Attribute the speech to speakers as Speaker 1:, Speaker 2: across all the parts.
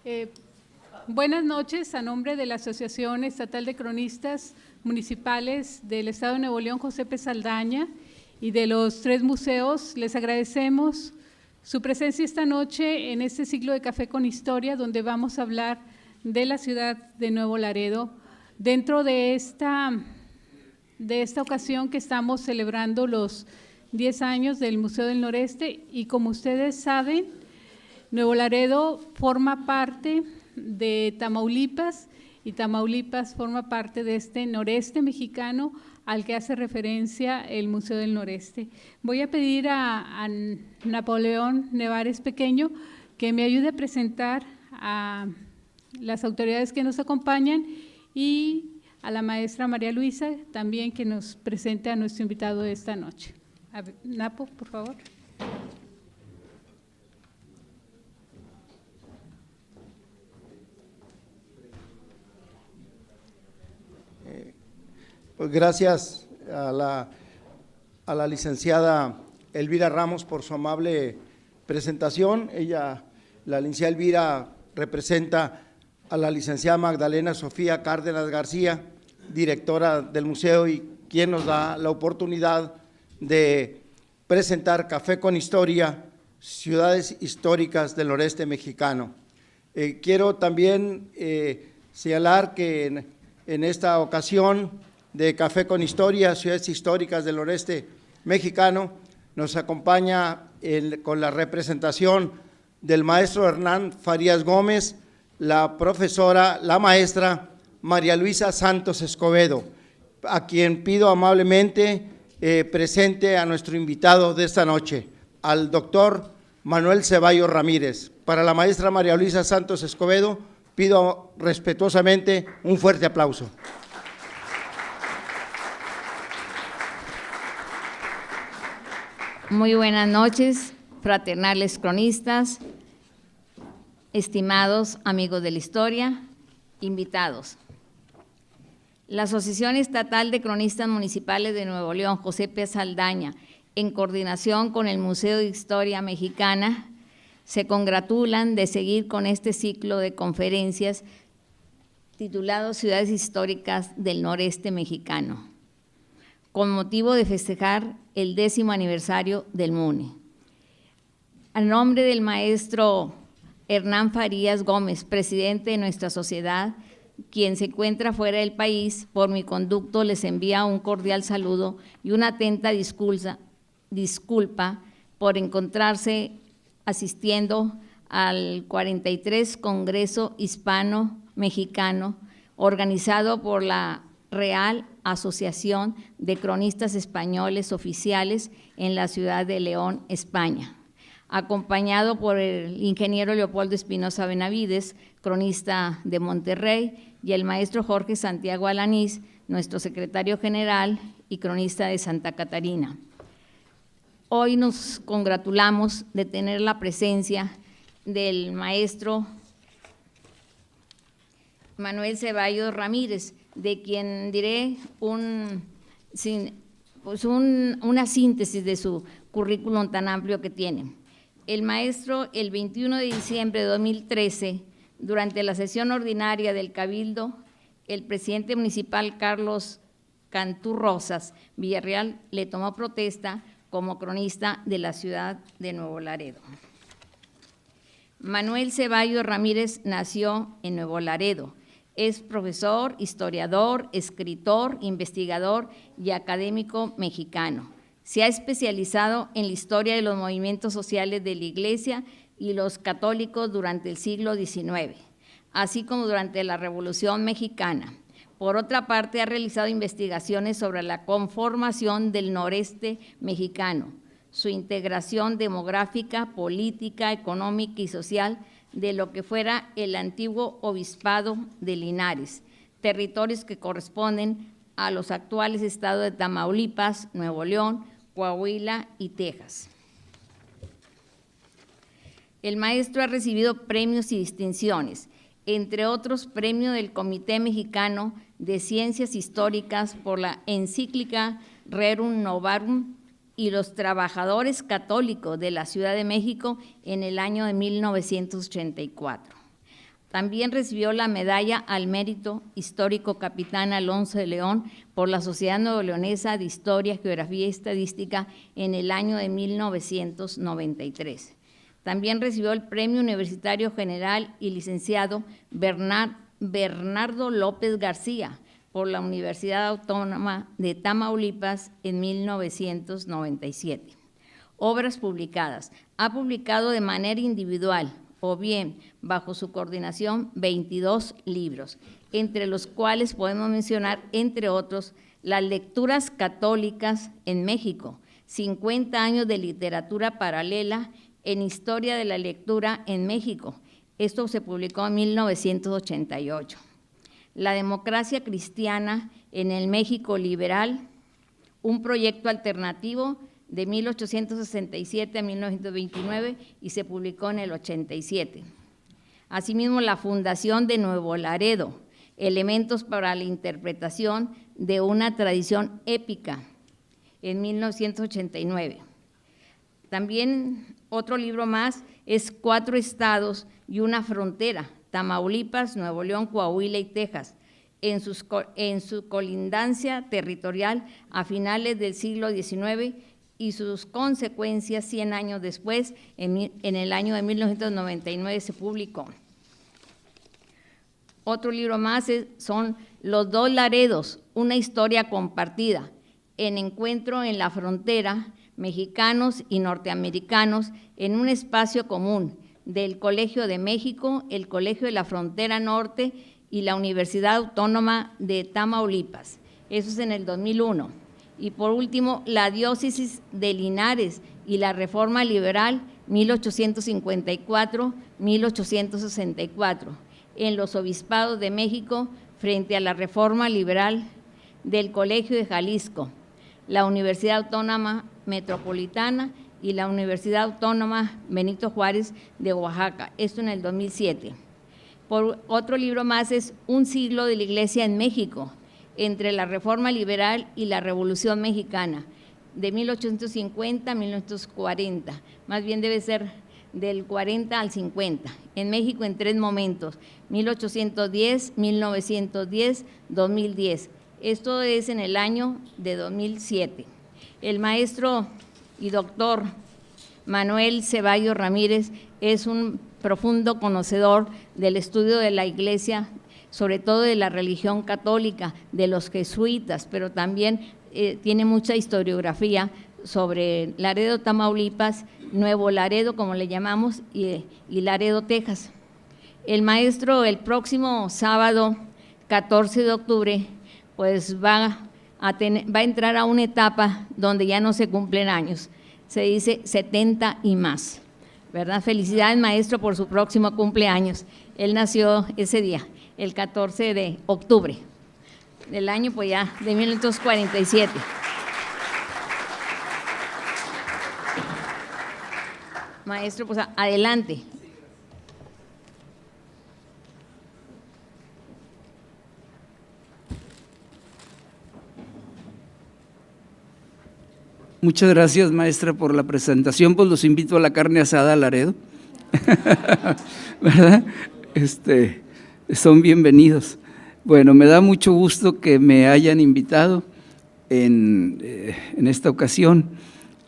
Speaker 1: Eh, Buenas noches, a nombre de la Asociación Estatal de Cronistas Municipales del Estado de Nuevo León, José P. Saldaña, y de los 3 museos, les agradecemos su presencia esta noche en este ciclo de Café con Historia, donde vamos a hablar de la ciudad de Nuevo Laredo. Dentro de esta ocasión que estamos celebrando los 10 años del Museo del Noreste, y como ustedes saben, Nuevo Laredo forma parte de Tamaulipas, y Tamaulipas forma parte de este noreste mexicano al que hace referencia el Museo del Noreste. Voy a pedir a Napoleón Nevares Pequeño que me ayude a presentar a las autoridades que nos acompañan y a la maestra María Luisa también, que nos presente a nuestro invitado de esta noche. Napo, por favor.
Speaker 2: Pues gracias a la licenciada Elvira Ramos por su amable presentación. La licenciada Elvira, representa a la licenciada Magdalena Sofía Cárdenas García, directora del museo, y quien nos da la oportunidad de presentar Café con Historia, ciudades históricas del noreste mexicano. Quiero también señalar que en esta ocasión de Café con Historia, ciudades históricas del noreste mexicano, nos acompaña con la representación del maestro Hernán Farías Gómez, la profesora, la maestra María Luisa Santos Escobedo, a quien pido amablemente presente a nuestro invitado de esta noche, al doctor Manuel Ceballos Ramírez. Para la maestra María Luisa Santos Escobedo, pido respetuosamente un fuerte aplauso.
Speaker 3: Muy buenas noches, fraternales cronistas, estimados amigos de la historia, invitados. La Asociación Estatal de Cronistas Municipales de Nuevo León, José P. Saldaña, en coordinación con el Museo de Historia Mexicana, se congratulan de seguir con este ciclo de conferencias titulado Ciudades Históricas del Noreste Mexicano, con motivo de festejar el 10º aniversario del MUNE. A nombre del maestro Hernán Farías Gómez, presidente de nuestra sociedad, quien se encuentra fuera del país, por mi conducto les envía un cordial saludo y una atenta disculpa por encontrarse asistiendo al 43 Congreso Hispano-Mexicano, organizado por la Real Asociación de Cronistas Españoles Oficiales en la ciudad de León, España, acompañado por el ingeniero Leopoldo Espinosa Benavides, cronista de Monterrey, y el maestro Jorge Santiago Alanís, nuestro secretario general y cronista de Santa Catarina. Hoy nos congratulamos de tener la presencia del maestro Manuel Ceballos Ramírez, de quien diré una síntesis de su currículum tan amplio que tiene. El maestro, el 21 de diciembre de 2013, durante la sesión ordinaria del Cabildo, el presidente municipal Carlos Cantú Rosas Villarreal le tomó protesta como cronista de la ciudad de Nuevo Laredo. Manuel Ceballos Ramírez nació en Nuevo Laredo. Es profesor, historiador, escritor, investigador y académico mexicano. Se ha especializado en la historia de los movimientos sociales de la Iglesia y los católicos durante el siglo XIX, así como durante la Revolución Mexicana. Por otra parte, ha realizado investigaciones sobre la conformación del noreste mexicano, su integración demográfica, política, económica y social de lo que fuera el antiguo obispado de Linares, territorios que corresponden a los actuales estados de Tamaulipas, Nuevo León, Coahuila y Texas. El maestro ha recibido premios y distinciones, entre otros premio del Comité Mexicano de Ciencias Históricas por la encíclica Rerum Novarum y los Trabajadores Católicos de la Ciudad de México en el año de 1984. También recibió la medalla al mérito histórico Capitán Alonso de León por la Sociedad Nuevo-Leonesa de Historia, Geografía y Estadística en el año de 1993. También recibió el Premio Universitario General y Licenciado Bernardo López García por la Universidad Autónoma de Tamaulipas en 1997. Obras publicadas. Ha publicado de manera individual o bien bajo su coordinación 22 libros, entre los cuales podemos mencionar, entre otros, Las lecturas católicas en México, 50 años de literatura paralela en Historia de la Lectura en México. Esto se publicó en 1988. La democracia cristiana en el México liberal, un proyecto alternativo de 1867 a 1929 y se publicó en el 87. Asimismo, la fundación de Nuevo Laredo, elementos para la interpretación de una tradición épica, en 1989. También otro libro más es 4 estados y una frontera, Tamaulipas, Nuevo León, Coahuila y Texas, en su colindancia territorial a finales del siglo XIX y sus consecuencias 100 años después, en el año de 1999 se publicó. Otro libro más son Los dos Laredos, una historia compartida, en encuentro en la frontera, mexicanos y norteamericanos en un espacio común, del Colegio de México, el Colegio de la Frontera Norte y la Universidad Autónoma de Tamaulipas. Eso es en el 2001. Y por último, la diócesis de Linares y la Reforma Liberal 1854-1864, en los obispados de México frente a la Reforma Liberal del Colegio de Jalisco, la Universidad Autónoma Metropolitana y la Universidad Autónoma Benito Juárez de Oaxaca, esto en el 2007. Por otro libro más es Un siglo de la Iglesia en México, entre la Reforma Liberal y la Revolución Mexicana, de 1850 a 1940, más bien debe ser del 40 al 50, en México en 3 momentos, 1810, 1910, 2010. Esto es en el año de 2007. El maestro y doctor Manuel Ceballos Ramírez es un profundo conocedor del estudio de la Iglesia, sobre todo de la religión católica, de los jesuitas, pero también tiene mucha historiografía sobre Laredo, Tamaulipas, Nuevo Laredo, como le llamamos, y Laredo, Texas. El maestro el próximo sábado, 14 de octubre, pues va a entrar a una etapa donde ya no se cumplen años, se dice 70 y más, ¿verdad? Felicidades, maestro, por su próximo cumpleaños. Él nació ese día, el 14 de octubre del año, pues ya, de 1947. Maestro, pues adelante.
Speaker 4: Muchas gracias, maestra, por la presentación. Pues los invito a la carne asada a Laredo, ¿verdad? Son bienvenidos. Bueno, me da mucho gusto que me hayan invitado en esta ocasión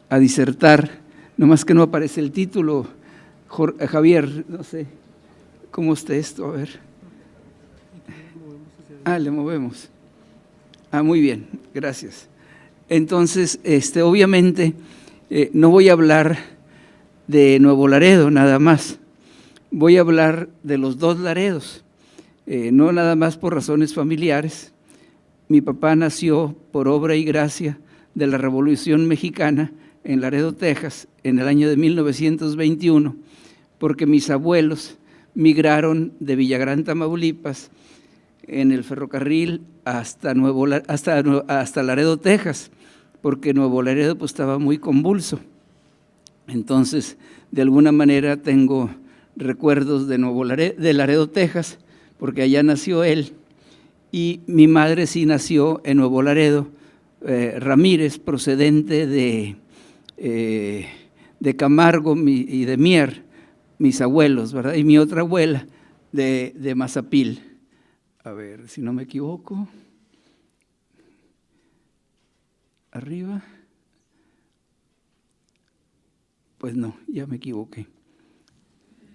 Speaker 4: a disertar, nomás que no aparece el título. Javier, no sé cómo está esto, a ver. Le movemos. Muy bien, gracias. Entonces, obviamente, no voy a hablar de Nuevo Laredo nada más, voy a hablar de los 2 Laredos, no nada más por razones familiares. Mi papá nació por obra y gracia de la Revolución Mexicana en Laredo, Texas, en el año de 1921, porque mis abuelos migraron de Villagrán, Tamaulipas, en el ferrocarril hasta Laredo, Texas, porque Nuevo Laredo pues estaba muy convulso. Entonces, de alguna manera tengo recuerdos de Laredo, Texas, porque allá nació él, y mi madre sí nació en Nuevo Laredo, Ramírez, procedente de Camargo y de Mier, mis abuelos, ¿verdad? Y mi otra abuela de Mazapil. A ver, si no me equivoco. Arriba. Pues no, ya me equivoqué.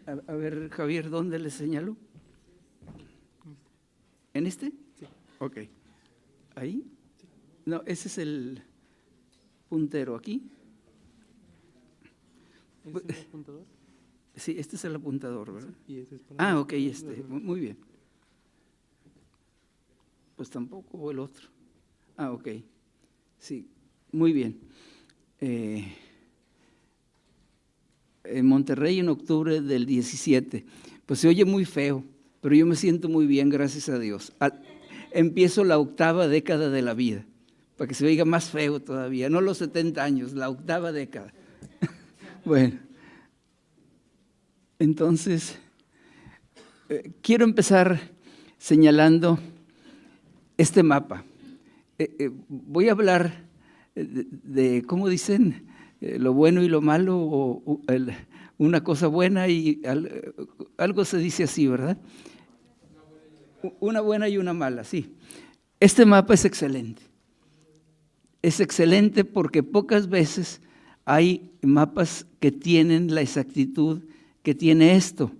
Speaker 4: A ver, Javier, ¿dónde le señalo? ¿En este? Sí. Ok. ¿Ahí? No, ese es el puntero aquí.
Speaker 5: ¿Ese es el apuntador?
Speaker 4: Sí, este es el apuntador, ¿verdad?
Speaker 5: Sí, y ese es para
Speaker 4: Ok, muy bien. Pues tampoco, o el otro. Ok, sí, muy bien. En Monterrey en octubre del 17, pues se oye muy feo, pero yo me siento muy bien, gracias a Dios. Empiezo la 8ª década de la vida, para que se oiga más feo todavía, no los 70 años, la 8ª década. Bueno, entonces, quiero empezar señalando este mapa. Voy a hablar de ¿cómo dicen? Lo bueno y lo malo, o una cosa buena y algo se dice así, ¿verdad? Una buena y una mala, sí. Este mapa es excelente. Es excelente porque pocas veces hay mapas que tienen la exactitud que tiene esto.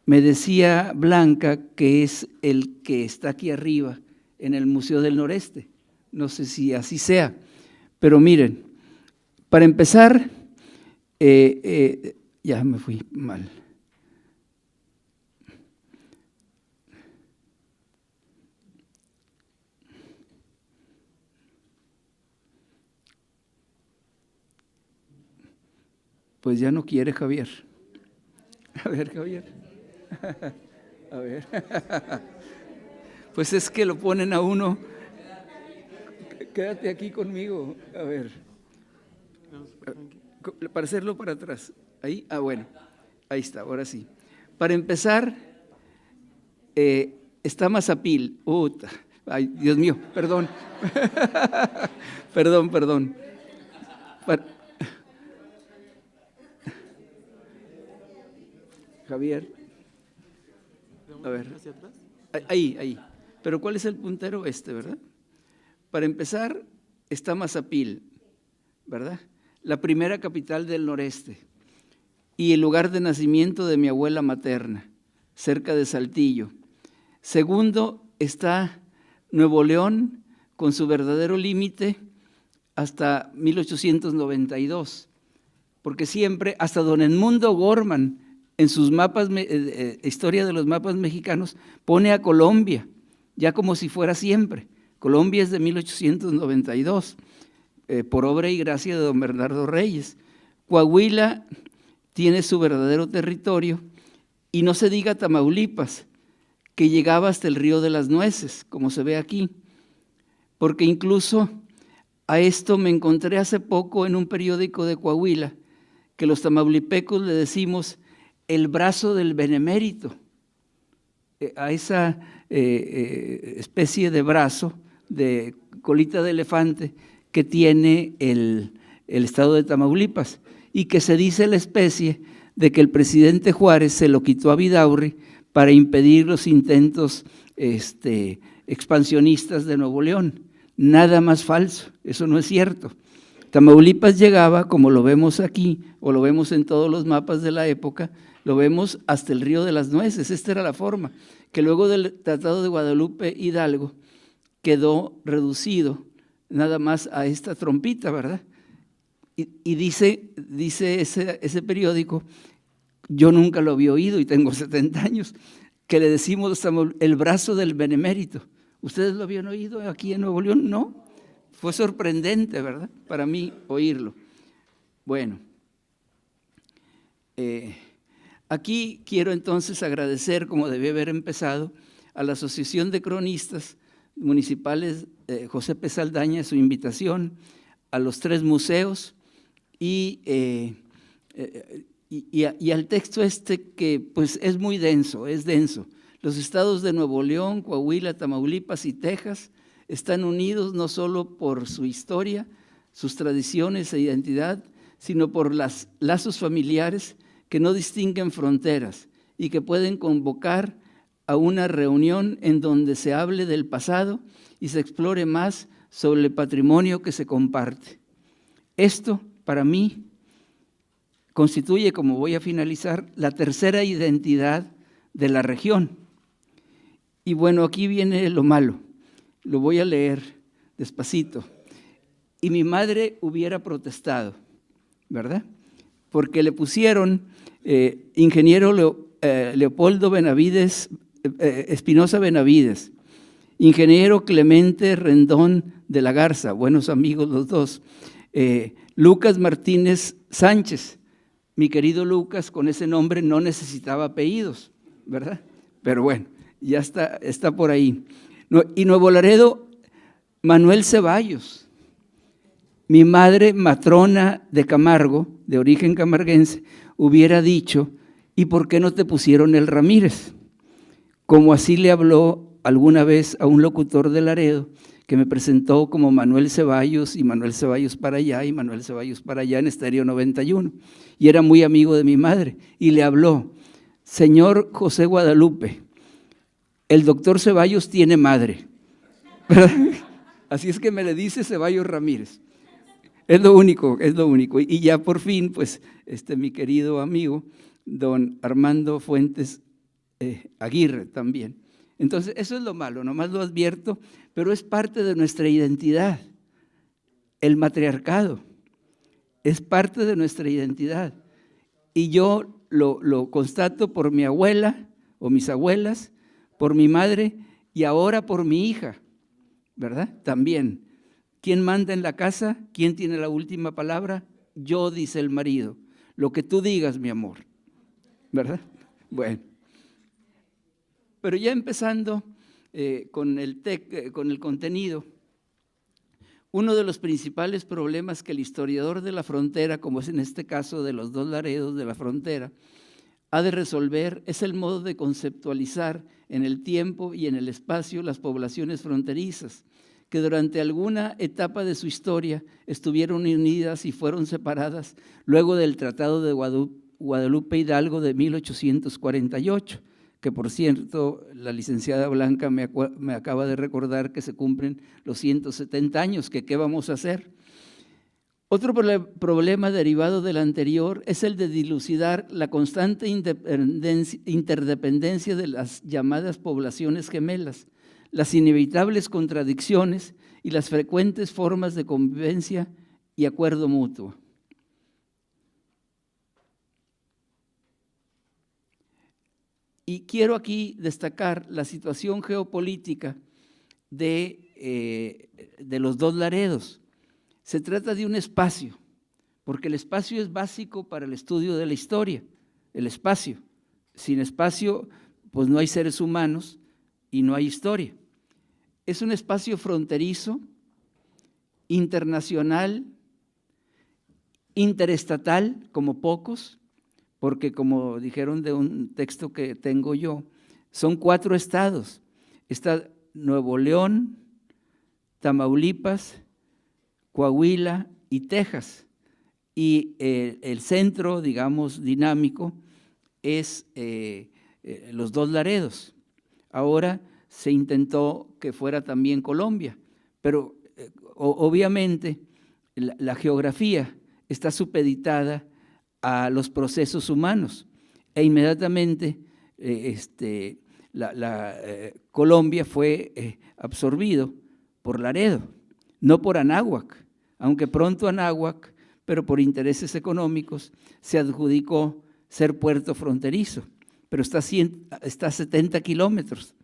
Speaker 4: Me decía Blanca que es el que está aquí arriba en el Museo del Noreste. No sé si así sea, pero miren, para empezar, ya me fui mal. Pues ya no quiere Javier. A ver, Javier. A ver. Pues es que lo ponen a uno. Quédate aquí conmigo. A ver. Para hacerlo para atrás. Ahí. Bueno. Ahí está, ahora sí. Para empezar, está Mazapil. Ay, Dios mío, perdón. Perdón. Javier. A ver.
Speaker 5: ¿Hacia atrás?
Speaker 4: Ahí. Pero ¿cuál es el puntero? ¿Verdad? Para empezar, está Mazapil, ¿verdad? La primera capital del noreste y el lugar de nacimiento de mi abuela materna, cerca de Saltillo. Segundo, está Nuevo León, con su verdadero límite hasta 1892, porque siempre, hasta don Edmundo Gorman, en sus mapas, Historia de los mapas mexicanos, pone a Colombia, ya como si fuera siempre. Colombia es de 1892, por obra y gracia de don Bernardo Reyes. Coahuila tiene su verdadero territorio, y no se diga Tamaulipas, que llegaba hasta el Río de las Nueces, como se ve aquí, porque incluso a esto me encontré hace poco en un periódico de Coahuila, que los tamaulipecos le decimos el brazo del benemérito, a esa especie de brazo, de colita de elefante que tiene el estado de Tamaulipas, y que se dice la especie de que el presidente Juárez se lo quitó a Vidaurri para impedir los intentos expansionistas de Nuevo León. Nada más falso, eso no es cierto. Tamaulipas llegaba, como lo vemos aquí, o lo vemos en todos los mapas de la época, lo vemos hasta el Río de las Nueces. Esta era la forma, que luego del Tratado de Guadalupe Hidalgo quedó reducido nada más a esta trompita, ¿verdad? Y dice ese periódico, yo nunca lo había oído y tengo 70 años, que le decimos el brazo del benemérito. ¿Ustedes lo habían oído aquí en Nuevo León? No. Fue sorprendente, ¿verdad? Para mí oírlo. Bueno, aquí quiero entonces agradecer, como debí haber empezado, a la Asociación de Cronistas Municipales José P. Saldaña su invitación, a los 3 museos y al texto que pues es muy denso, es denso. Los estados de Nuevo León, Coahuila, Tamaulipas y Texas están unidos no solo por su historia, sus tradiciones e identidad, sino por los lazos familiares que no distinguen fronteras y que pueden convocar a una reunión en donde se hable del pasado y se explore más sobre el patrimonio que se comparte. Esto, para mí, constituye, como voy a finalizar, la tercera identidad de la región. Y bueno, aquí viene lo malo, lo voy a leer despacito. Y mi madre hubiera protestado, ¿verdad? Porque le pusieron ingeniero Leopoldo Benavides, Espinosa Benavides, ingeniero Clemente Rendón de la Garza, buenos amigos los dos, Lucas Martínez Sánchez. Mi querido Lucas, con ese nombre no necesitaba apellidos, ¿verdad? Pero bueno, ya está por ahí. Y Nuevo Laredo, Manuel Ceballos. Mi madre, matrona de Camargo, de origen camarguense, hubiera dicho, ¿y por qué no te pusieron el Ramírez? Como así le habló alguna vez a un locutor de Laredo, que me presentó como Manuel Ceballos, y Manuel Ceballos para allá, y Manuel Ceballos para allá en Estéreo 91. Y era muy amigo de mi madre, y le habló, señor José Guadalupe, el doctor Ceballos tiene madre. Así es que me le dice Ceballos Ramírez. Es lo único. Y ya por fin, pues, mi querido amigo, don Armando Fuentes Aguirre también. Entonces, eso es lo malo, nomás lo advierto, pero es parte de nuestra identidad. El matriarcado es parte de nuestra identidad. Y yo lo constato por mi abuela o mis abuelas, por mi madre y ahora por mi hija, ¿verdad? También. ¿Quién manda en la casa? ¿Quién tiene la última palabra? Yo, dice el marido. Lo que tú digas, mi amor, ¿verdad? Bueno. Pero ya empezando con el contenido, uno de los principales problemas que el historiador de la frontera, como es en este caso de los dos Laredos de la frontera, ha de resolver es el modo de conceptualizar en el tiempo y en el espacio las poblaciones fronterizas, que durante alguna etapa de su historia estuvieron unidas y fueron separadas luego del Tratado de Guadalupe Hidalgo de 1848, que por cierto la licenciada Blanca me acaba de recordar que se cumplen los 170 años, que qué vamos a hacer. Otro problema derivado del anterior es el de dilucidar la constante interdependencia de las llamadas poblaciones gemelas, las inevitables contradicciones y las frecuentes formas de convivencia y acuerdo mutuo. Y quiero aquí destacar la situación geopolítica de los dos Laredos. Se trata de un espacio, porque el espacio es básico para el estudio de la historia, el espacio. Sin espacio, pues no hay seres humanos y no hay historia. Es un espacio fronterizo, internacional, interestatal, como pocos, porque como dijeron de un texto que tengo yo, son 4 estados. Está Nuevo León, Tamaulipas, Coahuila y Texas. Y el centro, digamos, dinámico es los dos Laredos. Ahora se intentó que fuera también Colombia, pero obviamente la geografía está supeditada a los procesos humanos e inmediatamente Colombia fue absorbido por Laredo, no por Anáhuac, aunque pronto Anáhuac, pero por intereses económicos, se adjudicó ser puerto fronterizo, pero está a 70 kilómetros.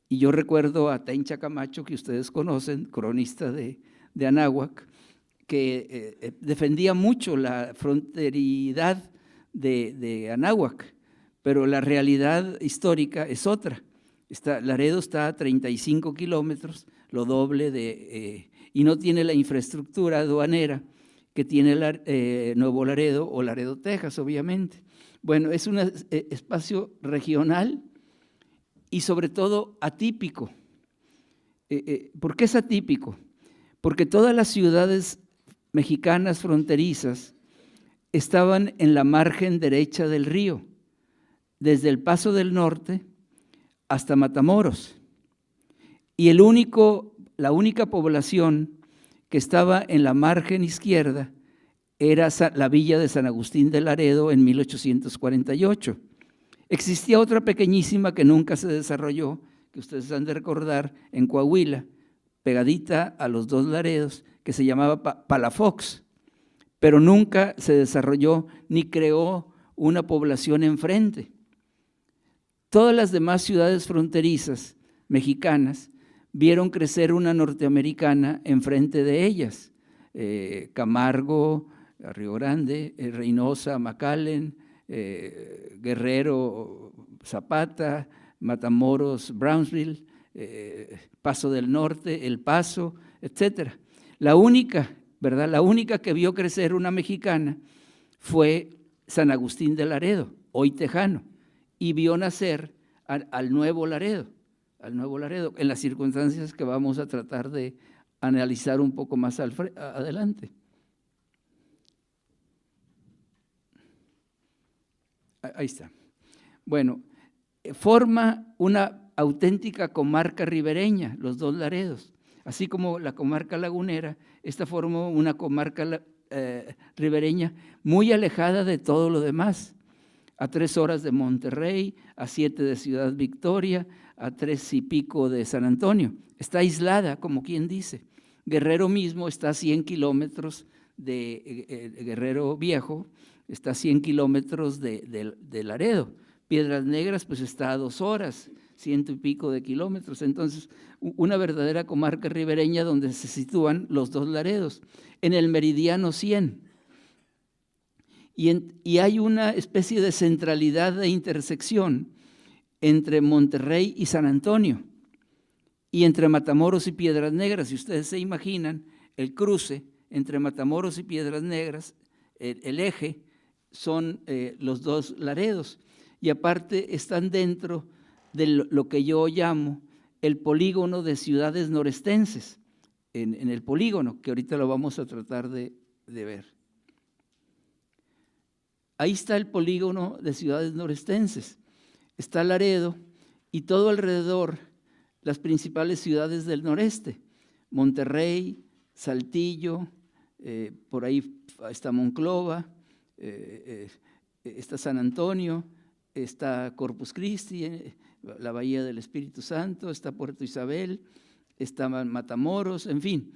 Speaker 4: Y yo recuerdo a Tencha Camacho, que ustedes conocen, cronista de Anáhuac, que defendía mucho la fronteridad de Anáhuac, pero la realidad histórica es otra. Laredo está a 35 kilómetros, lo doble y no tiene la infraestructura aduanera que tiene Nuevo Laredo o Laredo, Texas, obviamente. Bueno, es un espacio regional y sobre todo atípico. ¿Por qué es atípico? Porque todas las ciudades mexicanas fronterizas estaban en la margen derecha del río, desde el Paso del Norte hasta Matamoros. Y la única población que estaba en la margen izquierda era la villa de San Agustín de Laredo en 1848. Existía otra pequeñísima que nunca se desarrolló, que ustedes han de recordar, en Coahuila, pegadita a los dos Laredos, que se llamaba Palafox, pero nunca se desarrolló ni creó una población enfrente. Todas las demás ciudades fronterizas mexicanas vieron crecer una norteamericana enfrente de ellas, Camargo, Río Grande, Reynosa, McAllen, Guerrero, Zapata, Matamoros, Brownsville, Paso del Norte, El Paso, etcétera. La única, ¿verdad? La única que vio crecer una mexicana fue San Agustín de Laredo, hoy tejano, y vio nacer al Nuevo Laredo, en las circunstancias que vamos a tratar de analizar un poco más adelante. Ahí está. Bueno, forma una auténtica comarca ribereña, los dos Laredos. Así como la comarca lagunera, esta forma una comarca ribereña muy alejada de todo lo demás. A 3 horas de Monterrey, a 7 de Ciudad Victoria, a 3 y pico de San Antonio. Está aislada, como quien dice. Guerrero mismo está a 100 kilómetros de Guerrero Viejo, está a 100 kilómetros de Laredo. Piedras Negras pues está a 2 horas, 100 y pico de kilómetros. Entonces, una verdadera comarca ribereña donde se sitúan los dos Laredos, en el meridiano 100. Y hay una especie de centralidad de intersección entre Monterrey y San Antonio, y entre Matamoros y Piedras Negras. Si ustedes se imaginan el cruce entre Matamoros y Piedras Negras, el eje son los dos Laredos, y aparte están dentro de lo que yo llamo el polígono de ciudades norestenses, en el polígono, que ahorita lo vamos a tratar de ver. Ahí está el polígono de ciudades norestenses, está Laredo y todo alrededor las principales ciudades del noreste, Monterrey, Saltillo, por ahí está Monclova, está San Antonio, está Corpus Christi, la Bahía del Espíritu Santo, está Puerto Isabel, está Matamoros, en fin,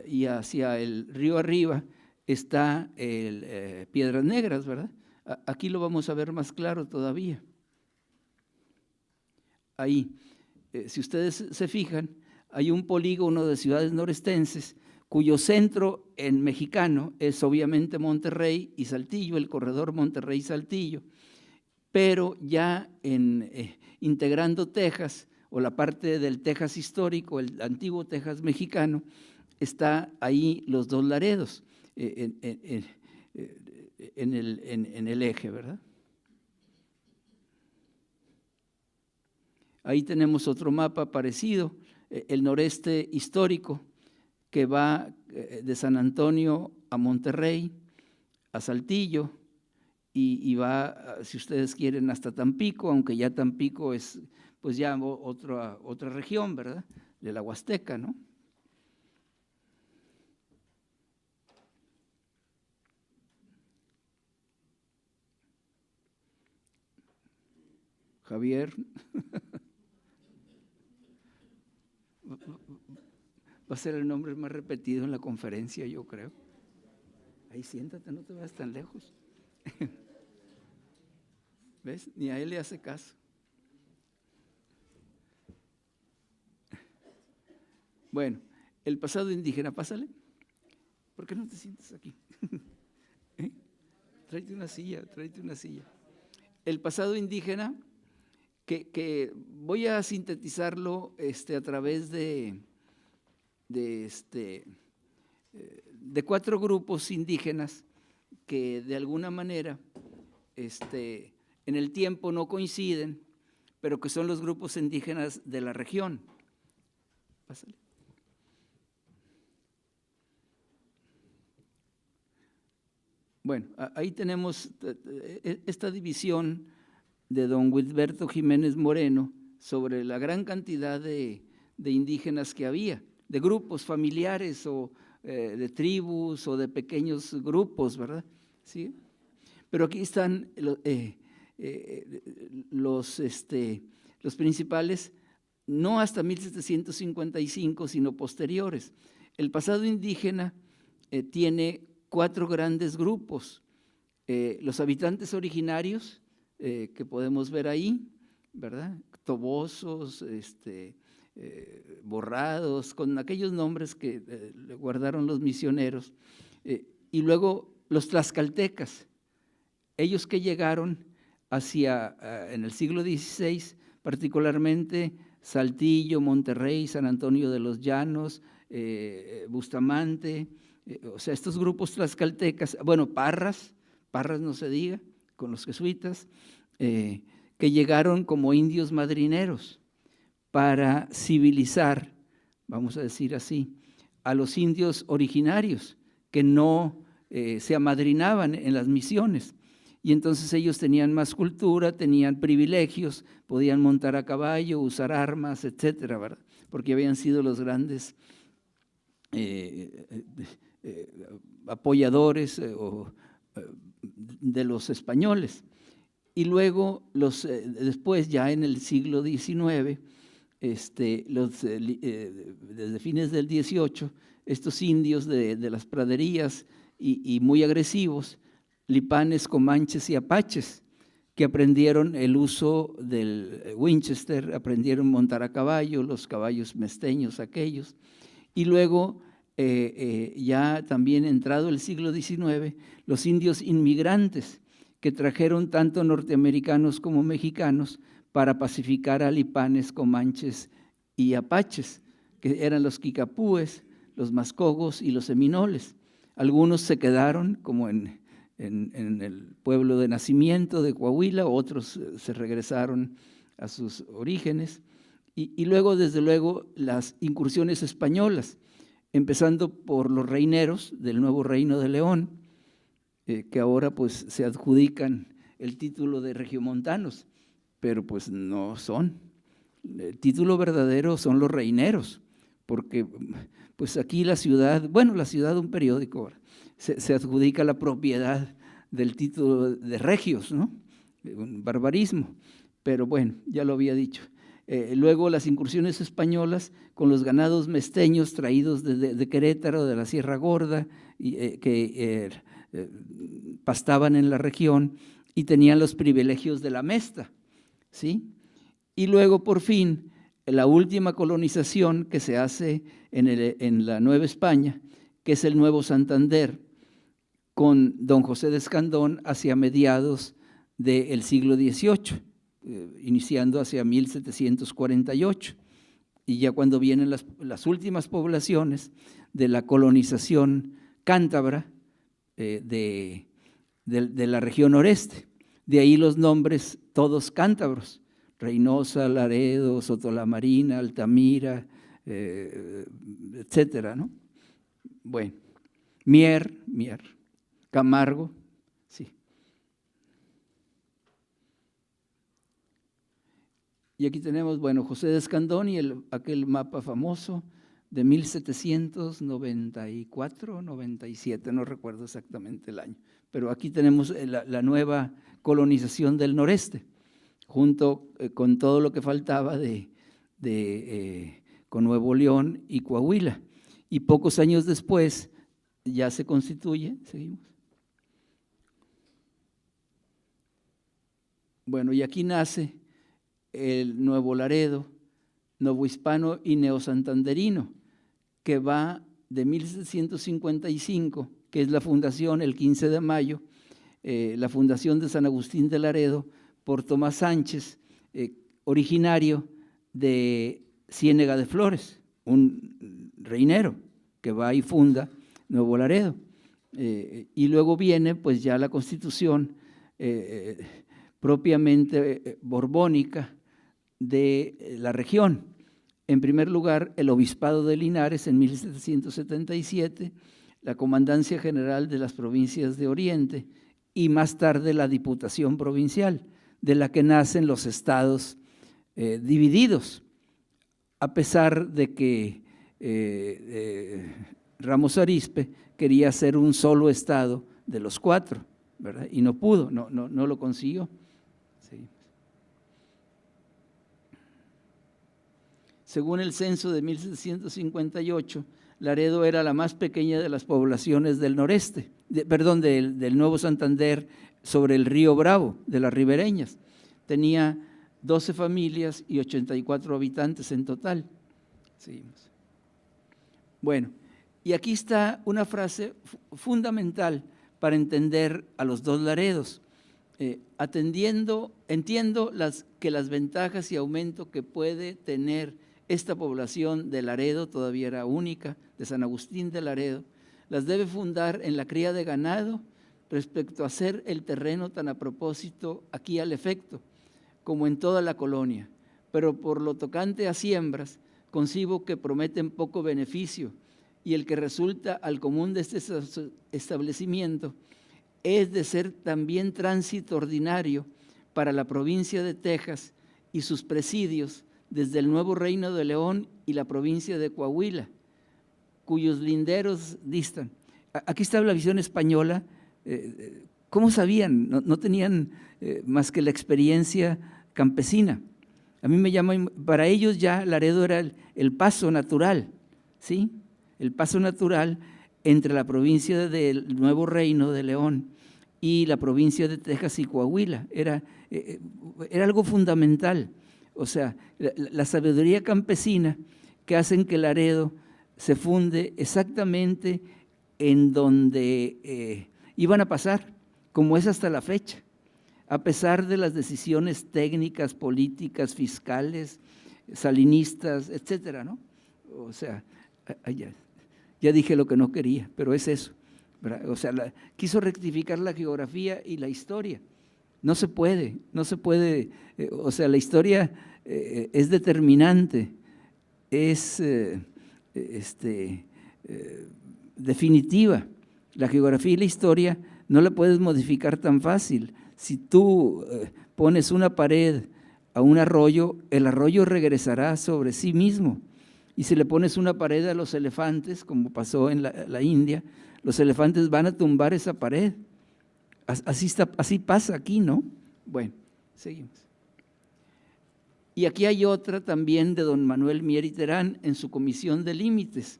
Speaker 4: y hacia el río arriba está Piedras Negras, ¿verdad? Aquí lo vamos a ver más claro todavía. Ahí, si ustedes se fijan, hay un polígono de ciudades norestenses cuyo centro en mexicano es obviamente Monterrey y Saltillo, el corredor Monterrey-Saltillo, pero ya integrando Texas, o la parte del Texas histórico, el antiguo Texas mexicano, está ahí los dos Laredos en el eje, ¿verdad? Ahí tenemos otro mapa parecido, el noreste histórico, que va de San Antonio a Monterrey, a Saltillo, y va, si ustedes quieren, hasta Tampico, aunque ya Tampico es pues ya otra región, ¿verdad?, de la Huasteca, ¿no? Javier, va a ser el nombre más repetido en la conferencia, yo creo. Ahí siéntate, no te vayas tan lejos. ¿Ves? Ni a él le hace caso. Bueno, el pasado indígena, pásale. ¿Por qué no te sientes aquí? ¿Eh? Tráete una silla, tráete una silla. El pasado indígena, que voy a sintetizarlo a través de 4 grupos indígenas que de alguna manera en el tiempo no coinciden, pero que son los grupos indígenas de la región. Pásale. Bueno, ahí tenemos esta división de don Wilberto Jiménez Moreno sobre la gran cantidad de indígenas que había, de grupos familiares o de tribus o de pequeños grupos, ¿verdad? ¿Sí? Pero aquí están los principales, no hasta 1755, sino posteriores. El pasado indígena tiene 4 grandes grupos. Los habitantes originarios, que podemos ver ahí, ¿verdad? Tobosos, borrados, con aquellos nombres que le guardaron los misioneros. Y luego los tlaxcaltecas, ellos que llegaron en el siglo XVI, particularmente Saltillo, Monterrey, San Antonio de los Llanos, Bustamante, o sea, estos grupos tlaxcaltecas, bueno, Parras no se diga, con los jesuitas, que llegaron como indios madrineros para civilizar, vamos a decir así, a los indios originarios que no se amadrinaban en las misiones. Y entonces ellos tenían más cultura, tenían privilegios, podían montar a caballo, usar armas, etcétera, ¿verdad? Porque habían sido los grandes apoyadores de los españoles. Y luego, después, ya en el siglo XIX, desde fines del XVIII, estos indios de las praderías y muy agresivos, lipanes, comanches y apaches, que aprendieron el uso del Winchester, aprendieron a montar a caballo, los caballos mesteños aquellos, y luego ya también entrado el siglo XIX, los indios inmigrantes que trajeron tanto norteamericanos como mexicanos para pacificar a lipanes, comanches y apaches, que eran los kikapúes, los mascogos y los seminoles. Algunos se quedaron como en el pueblo de nacimiento de Coahuila, otros se regresaron a sus orígenes, y luego, desde luego, las incursiones españolas, empezando por los reineros del Nuevo Reino de León, que ahora pues se adjudican el título de regiomontanos, pero pues no son. El título verdadero son los reineros, porque pues aquí la ciudad, bueno, la ciudad de un periódico, se adjudica la propiedad del título de regios, ¿no? Un barbarismo, pero bueno, ya lo había dicho. Luego las incursiones españolas con los ganados mesteños traídos de Querétaro, de la Sierra Gorda, que pastaban en la región y tenían los privilegios de la mesta, ¿sí? Y luego, por fin, la última colonización que se hace en la Nueva España, que es el Nuevo Santander, con don José de Escandón hacia mediados del siglo XVIII, iniciando hacia 1748, y ya cuando vienen las últimas poblaciones de la colonización cántabra de la región noreste. De ahí los nombres todos cántabros: Reynosa, Laredo, Sotolamarina, Altamira, etcétera, ¿no? Bueno, Mier, Camargo, sí. Y aquí tenemos, bueno, José de Escandón y aquel mapa famoso de 1794, 97, no recuerdo exactamente el año, pero aquí tenemos la nueva colonización del noreste, junto con todo lo que faltaba con Nuevo León y Coahuila. Y pocos años después ya se constituye, seguimos. Bueno, y aquí nace el Nuevo Laredo, novohispano y neosantanderino, que va de 1755, que es la fundación, el 15 de mayo, la fundación de San Agustín de Laredo por Tomás Sánchez, originario de Ciénega de Flores, un reinero que va y funda Nuevo Laredo. Y luego viene pues ya la constitución propiamente borbónica de la región. En primer lugar, el obispado de Linares en 1777, la Comandancia General de las Provincias de Oriente y más tarde la Diputación Provincial, de la que nacen los estados divididos, a pesar de que Ramos Arizpe quería hacer un solo estado de los 4, ¿verdad? Y no pudo, no lo consiguió. Sí. Según el censo de 1758, Laredo era la más pequeña de las poblaciones del noreste, del Nuevo Santander sobre el río Bravo, de las ribereñas. Tenía 12 familias y 84 habitantes en total. Seguimos. Bueno, y aquí está una frase fundamental para entender a los dos Laredos. Entiendo que las ventajas y aumento que puede tener esta población de Laredo, todavía era única, de San Agustín de Laredo, las debe fundar en la cría de ganado respecto a hacer el terreno tan a propósito aquí al efecto, como en toda la colonia, pero por lo tocante a siembras, concibo que prometen poco beneficio y el que resulta al común de este establecimiento es de ser también tránsito ordinario para la provincia de Texas y sus presidios desde el Nuevo Reino de León y la provincia de Coahuila, cuyos linderos distan. Aquí está la visión española. ¿Cómo sabían? No tenían más que la experiencia campesina. A mí me llama, para ellos ya Laredo era el paso natural, ¿sí? El paso natural entre la provincia del Nuevo Reino de León y la provincia de Texas y Coahuila. Era algo fundamental. O sea, la sabiduría campesina que hacen que Laredo se funde exactamente en donde iban a pasar, como es hasta la fecha, a pesar de las decisiones técnicas, políticas, fiscales, salinistas, etcétera, ¿no? O sea, ya dije lo que no quería, pero es eso, ¿verdad? O sea, quiso rectificar la geografía y la historia. No se puede, o sea, la historia es determinante, es definitiva. La geografía y la historia no la puedes modificar tan fácil. Si tú pones una pared a un arroyo, el arroyo regresará sobre sí mismo. Y si le pones una pared a los elefantes, como pasó en la India, los elefantes van a tumbar esa pared. Así pasa aquí, ¿no? Bueno, seguimos. Y aquí hay otra también de don Manuel Mier y Terán en su Comisión de Límites.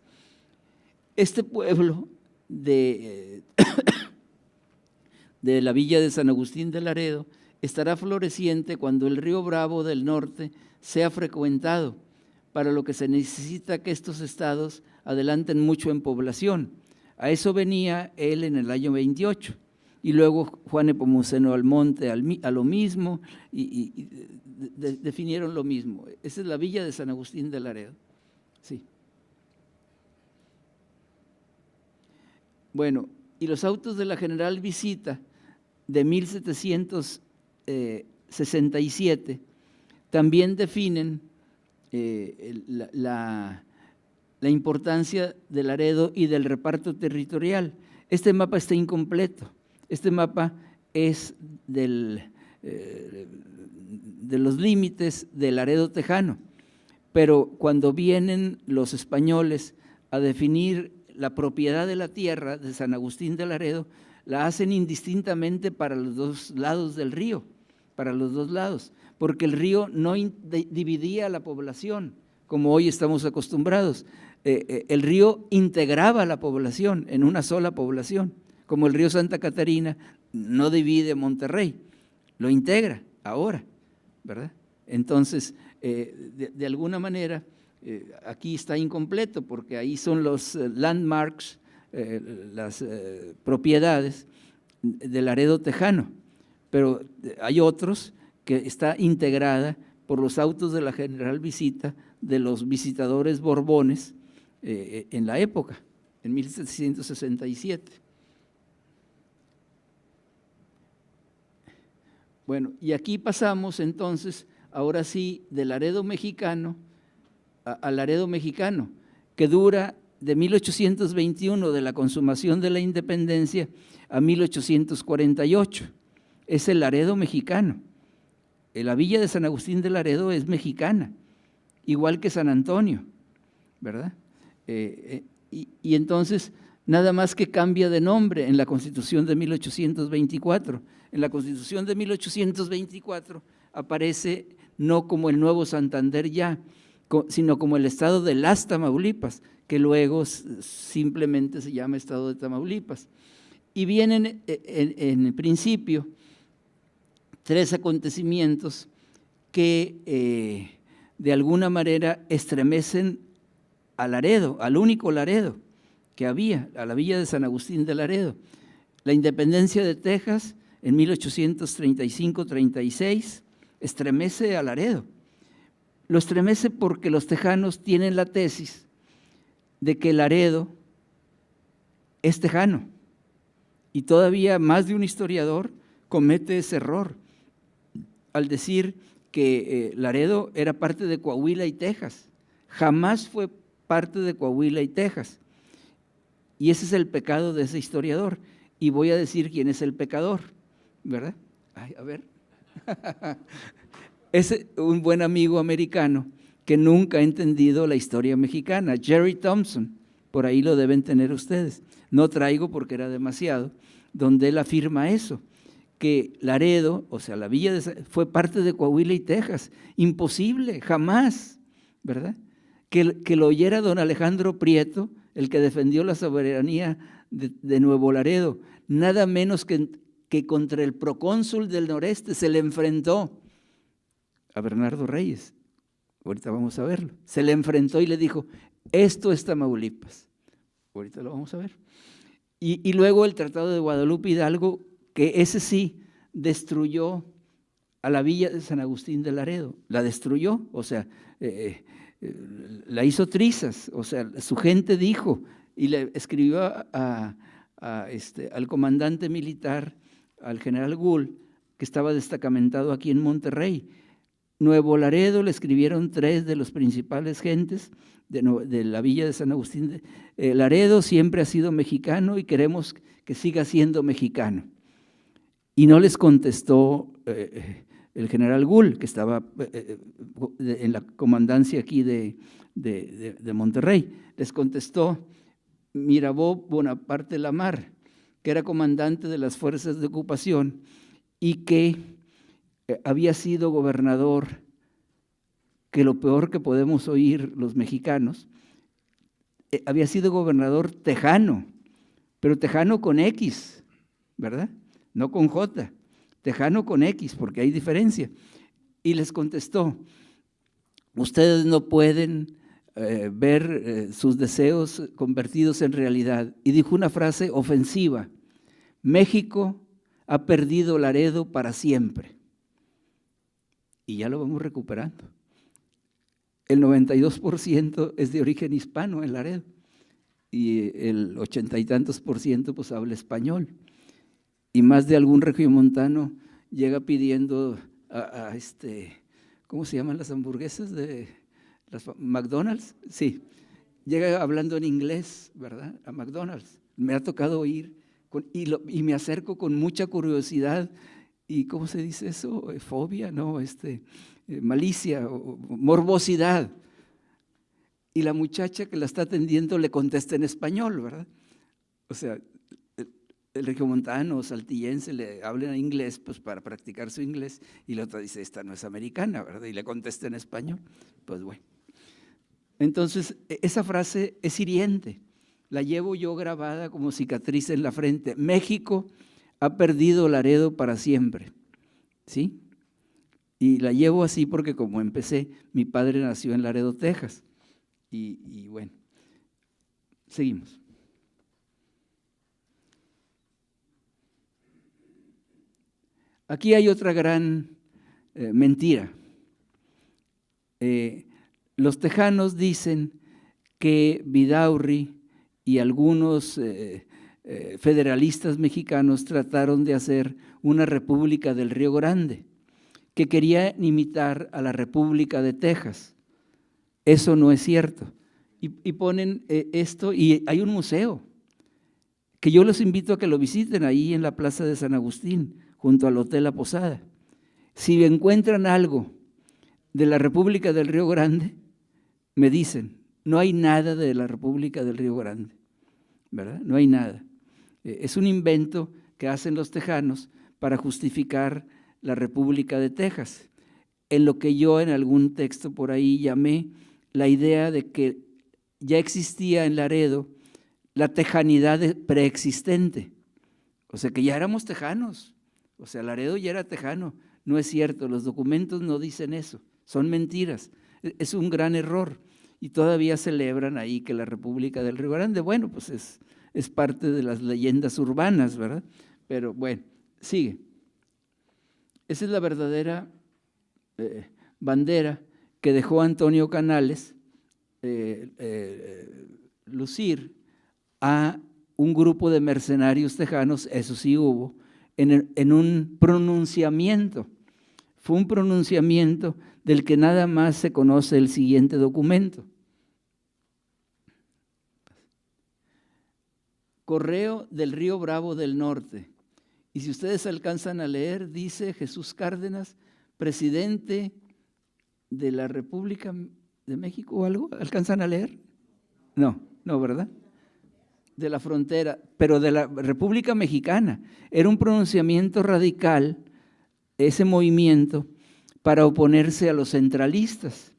Speaker 4: Este pueblo de la villa de San Agustín de Laredo estará floreciente cuando el río Bravo del norte sea frecuentado, para lo que se necesita que estos estados adelanten mucho en población. A eso venía él en el año 28. Y luego Juan Nepomuceno Almonte a lo mismo, y definieron lo mismo. Esa es la villa de San Agustín de Laredo. Sí. Bueno, y los autos de la General Visita de 1767 también definen la importancia de Laredo y del reparto territorial. Este mapa está incompleto. Este mapa es de los límites del Laredo tejano, pero cuando vienen los españoles a definir la propiedad de la tierra de San Agustín de Laredo, la hacen indistintamente para los dos lados del río, para los dos lados, porque el río no dividía a la población, como hoy estamos acostumbrados. El río integraba a la población en una sola población, como el río Santa Catarina no divide Monterrey, lo integra ahora, ¿verdad? Entonces, de alguna manera, aquí está incompleto, porque ahí son los landmarks, las propiedades del Laredo tejano, pero hay otros que está integrada por los autos de la General Visita de los visitadores borbones en la época, en 1767. Bueno, y aquí pasamos entonces, ahora sí, de Laredo mexicano a Laredo mexicano, que dura de 1821, de la consumación de la independencia, a 1848. Es el Laredo mexicano, la villa de San Agustín de Laredo es mexicana, igual que San Antonio, ¿verdad? Y entonces, nada más que cambia de nombre en la Constitución de 1824. En la Constitución de 1824 aparece no como el Nuevo Santander ya, sino como el estado de las Tamaulipas, que luego simplemente se llama estado de Tamaulipas. Y vienen en principio 3 acontecimientos que de alguna manera estremecen a Laredo, al único Laredo que había, a la villa de San Agustín de Laredo. La independencia de Texas en 1835-36 estremece a Laredo. Lo estremece porque los tejanos tienen la tesis de que Laredo es tejano, y todavía más de un historiador comete ese error al decir que Laredo era parte de Coahuila y Texas. Jamás fue parte de Coahuila y Texas. Y ese es el pecado de ese historiador. Y voy a decir quién es el pecador, ¿verdad? Ay, a ver. Es un buen amigo americano que nunca ha entendido la historia mexicana, Jerry Thompson. Por ahí lo deben tener ustedes. No traigo porque era demasiado, donde él afirma eso, que Laredo, o sea, la villa fue parte de Coahuila y Texas. Imposible, jamás, ¿verdad? Que lo oyera don Alejandro Prieto, el que defendió la soberanía de Nuevo Laredo, nada menos que contra el procónsul del noreste se le enfrentó a Bernardo Reyes. Ahorita vamos a verlo. Se le enfrentó y le dijo, esto es Tamaulipas. Ahorita lo vamos a ver. Y luego el Tratado de Guadalupe Hidalgo, que ese sí destruyó a la villa de San Agustín de Laredo. La destruyó, o sea, la hizo trizas, o sea, su gente dijo, y le escribió al comandante militar, al general Gould, que estaba destacamentado aquí en Monterrey. Nuevo Laredo le escribieron 3 de los principales gentes de la villa de San Agustín. Laredo siempre ha sido mexicano y queremos que siga siendo mexicano. Y no les contestó el general Gould, que estaba en la comandancia aquí de Monterrey. Les contestó Mirabeau Bonaparte Lamar, que era comandante de las fuerzas de ocupación y que había sido gobernador, que lo peor que podemos oír los mexicanos, había sido gobernador tejano, pero tejano con X, ¿verdad? No con J, tejano con X, porque hay diferencia. Y les contestó, ustedes no pueden ver sus deseos convertidos en realidad. Y dijo una frase ofensiva, México ha perdido Laredo para siempre. Y ya lo vamos recuperando. El 92% es de origen hispano en Laredo y el 80 y tantos % pues habla español. Y más de algún regiomontano llega pidiendo ¿cómo se llaman las hamburguesas de las McDonald's? Sí, llega hablando en inglés, ¿verdad? A McDonald's. Me ha tocado oír y me acerco con mucha curiosidad. ¿Y cómo se dice eso? Fobia, ¿no? Malicia, morbosidad. Y la muchacha que la está atendiendo le contesta en español, ¿verdad? O sea, el regiomontano o saltillense le habla en inglés pues para practicar su inglés y la otra dice, esta no es americana, ¿verdad? Y le contesta en español. Pues bueno. Entonces, esa frase es hiriente. La llevo yo grabada como cicatriz en la frente. México ha perdido Laredo para siempre, ¿sí? Y la llevo así porque como empecé, mi padre nació en Laredo, Texas. Y bueno, seguimos. Aquí hay otra gran mentira. Los tejanos dicen que Vidaurri y algunos federalistas mexicanos trataron de hacer una república del Río Grande, que quería imitar a la República de Texas. Eso no es cierto. Y ponen esto, y hay un museo, que yo los invito a que lo visiten ahí en la Plaza de San Agustín, junto al Hotel La Posada. Si encuentran algo de la República del Río Grande, me dicen, no hay nada de la República del Río Grande, ¿verdad? No hay nada. Es un invento que hacen los tejanos para justificar la República de Texas, en lo que yo en algún texto por ahí llamé la idea de que ya existía en Laredo la tejanidad preexistente, o sea que ya éramos tejanos, o sea Laredo ya era tejano. No es cierto, los documentos no dicen eso, son mentiras, es un gran error y todavía celebran ahí que la República del Río Grande, bueno, pues es parte de las leyendas urbanas, ¿verdad? Pero bueno, sigue. Esa es la verdadera bandera que dejó Antonio Canales lucir a un grupo de mercenarios tejanos, eso sí hubo, en un pronunciamiento. Fue un pronunciamiento del que nada más se conoce el siguiente documento. Correo del Río Bravo del Norte. Y si ustedes alcanzan a leer, dice Jesús Cárdenas, presidente de la República de México o algo. ¿Alcanzan a leer? No, ¿verdad? De la frontera, pero de la República Mexicana. Era un pronunciamiento radical, ese movimiento, para oponerse a los centralistas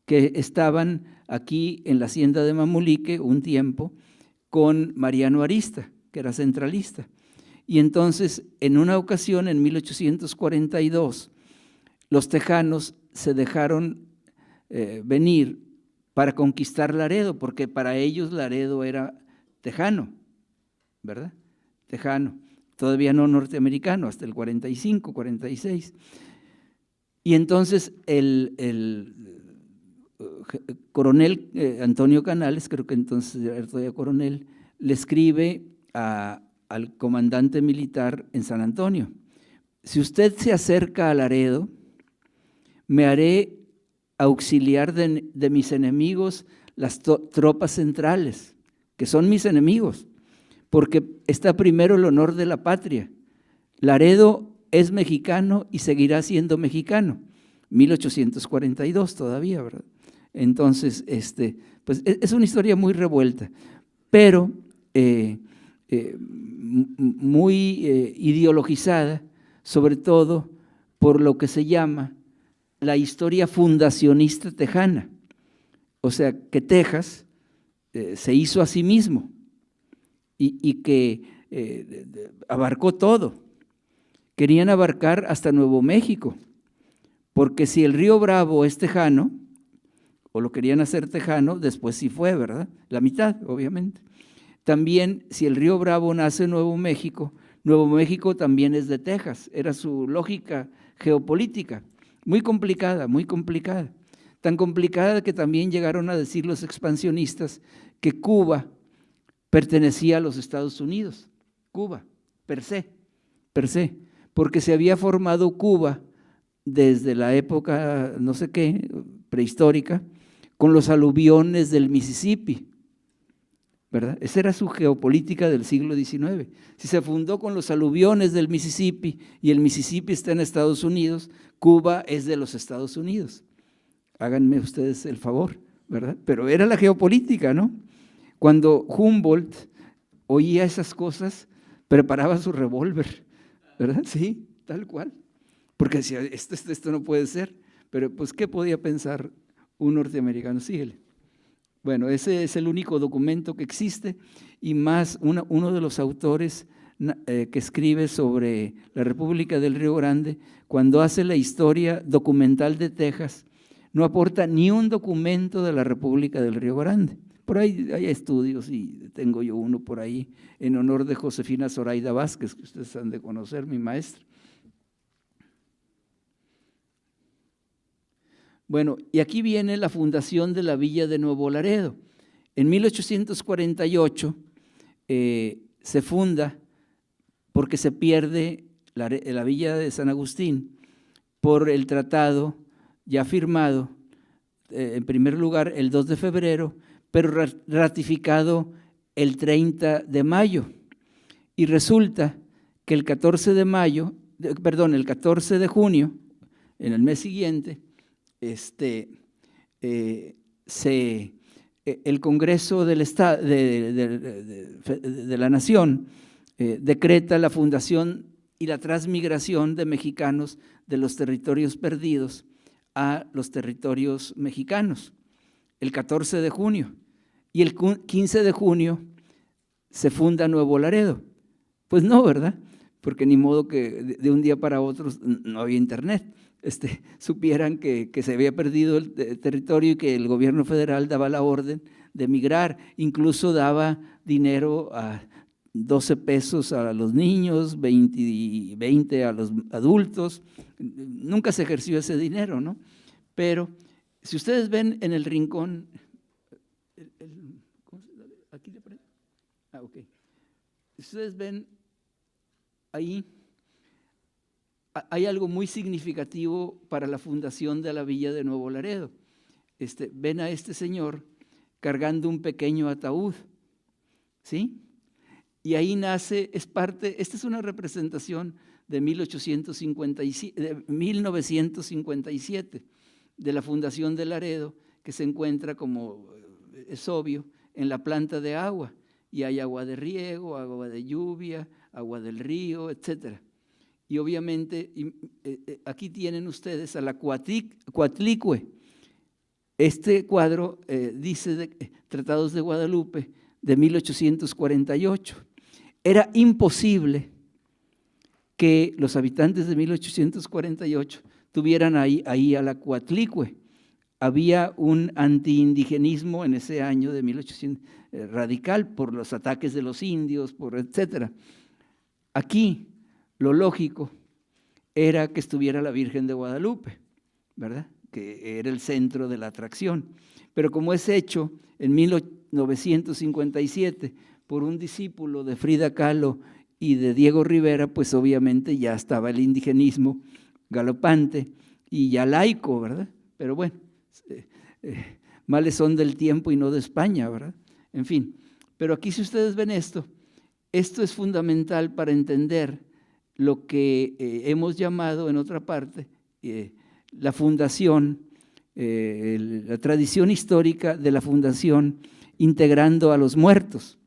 Speaker 4: que estaban aquí en la hacienda de Mamulique un tiempo con Mariano Arista, que era centralista. Y entonces, en una ocasión, en 1842, los tejanos se dejaron venir para conquistar Laredo, porque para ellos Laredo era tejano, ¿verdad? Tejano, todavía no norteamericano, hasta el 45, 46. Y entonces el coronel Antonio Canales, creo que entonces era todavía coronel, le escribe al comandante militar en San Antonio: si usted se acerca a Laredo, me haré auxiliar de mis enemigos las tropas centrales, que son mis enemigos, porque está primero el honor de la patria. Laredo es mexicano y seguirá siendo mexicano. 1842 todavía, ¿verdad? Entonces, pues es una historia muy revuelta, pero muy ideologizada, sobre todo por lo que se llama la historia fundacionista tejana, o sea, que Texas se hizo a sí mismo y que abarcó todo. Querían abarcar hasta Nuevo México, porque si el Río Bravo es tejano, o lo querían hacer tejano, después sí fue, ¿verdad? La mitad, obviamente. También, si el Río Bravo nace en Nuevo México también es de Texas, era su lógica geopolítica, muy complicada, tan complicada que también llegaron a decir los expansionistas que Cuba pertenecía a los Estados Unidos, Cuba, per se, porque se había formado Cuba desde la época, no sé qué, prehistórica, con los aluviones del Mississippi, ¿verdad? Esa era su geopolítica del siglo XIX. Si se fundó con los aluviones del Mississippi y el Mississippi está en Estados Unidos, Cuba es de los Estados Unidos. Háganme ustedes el favor, ¿verdad? Pero era la geopolítica, ¿no? Cuando Humboldt oía esas cosas, preparaba su revólver, ¿verdad? Sí, tal cual. Porque decía, esto no puede ser. Pero pues, ¿qué podía pensar un norteamericano? Síguele. Bueno, ese es el único documento que existe y más uno de los autores que escribe sobre la República del Río Grande, cuando hace la historia documental de Texas, no aporta ni un documento de la República del Río Grande. Por ahí hay estudios y tengo yo uno por ahí en honor de Josefina Zoraida Vázquez, que ustedes han de conocer, mi maestra. Bueno, y aquí viene la fundación de la villa de Nuevo Laredo. En 1848 se funda porque se pierde la villa de San Agustín por el tratado ya firmado, en primer lugar el 2 de febrero, pero ratificado el 30 de mayo. Y resulta que el 14 de mayo el 14 de junio, en el mes siguiente, el Congreso del Estado, de la Nación decreta la fundación y la transmigración de mexicanos de los territorios perdidos a los territorios mexicanos, el 14 de junio. Y el 15 de junio se funda Nuevo Laredo. Pues no, ¿verdad? Porque ni modo que de un día para otro no había internet. Supieran que se había perdido el territorio y que el gobierno federal daba la orden de migrar, incluso daba dinero a 12 pesos a los niños, 20 a los adultos. Nunca se ejerció ese dinero, ¿no? Pero si ustedes ven en el rincón, aquí le prendo. Ok. Si ustedes ven ahí, hay algo muy significativo para la fundación de la villa de Nuevo Laredo. Ven a este señor cargando un pequeño ataúd, ¿sí? Y ahí nace, esta es una representación de 1957, de la fundación de Laredo, que se encuentra, como es obvio, en la planta de agua, y hay agua de riego, agua de lluvia, agua del río, etcétera. Y obviamente aquí tienen ustedes a la Coatlicue. Este cuadro dice de Tratados de Guadalupe de 1848. Era imposible que los habitantes de 1848 tuvieran ahí a la Coatlicue. Había un antiindigenismo en ese año de 1800 radical por los ataques de los indios, por etcétera. Aquí lo lógico era que estuviera la Virgen de Guadalupe, ¿verdad? Que era el centro de la atracción. Pero como es hecho en 1957 por un discípulo de Frida Kahlo y de Diego Rivera, pues obviamente ya estaba el indigenismo galopante y ya laico, ¿verdad? Pero bueno, males son del tiempo y no de España, ¿verdad? En fin, pero aquí si ustedes ven esto es fundamental para entender lo que hemos llamado en otra parte la fundación, la tradición histórica de la fundación integrando a los muertos,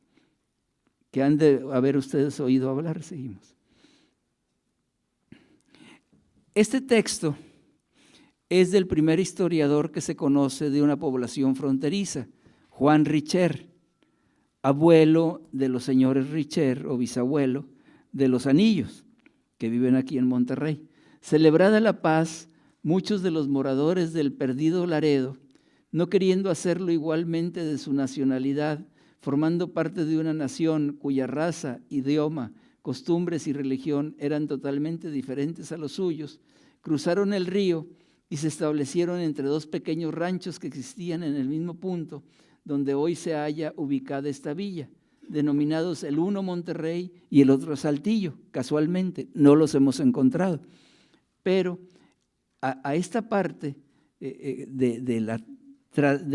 Speaker 4: que han de haber ustedes oído hablar. Seguimos. Este texto es del primer historiador que se conoce de una población fronteriza, Juan Richer, abuelo de los señores Richer o bisabuelo de los Anillos, que viven aquí en Monterrey. Celebrada la paz, muchos de los moradores del perdido Laredo, no queriendo hacerlo igualmente de su nacionalidad, formando parte de una nación cuya raza, idioma, costumbres y religión eran totalmente diferentes a los suyos, cruzaron el río y se establecieron entre dos pequeños ranchos que existían en el mismo punto donde hoy se halla ubicada esta villa, denominados el uno Monterrey y el otro Saltillo, casualmente, no los hemos encontrado. Pero a esta parte de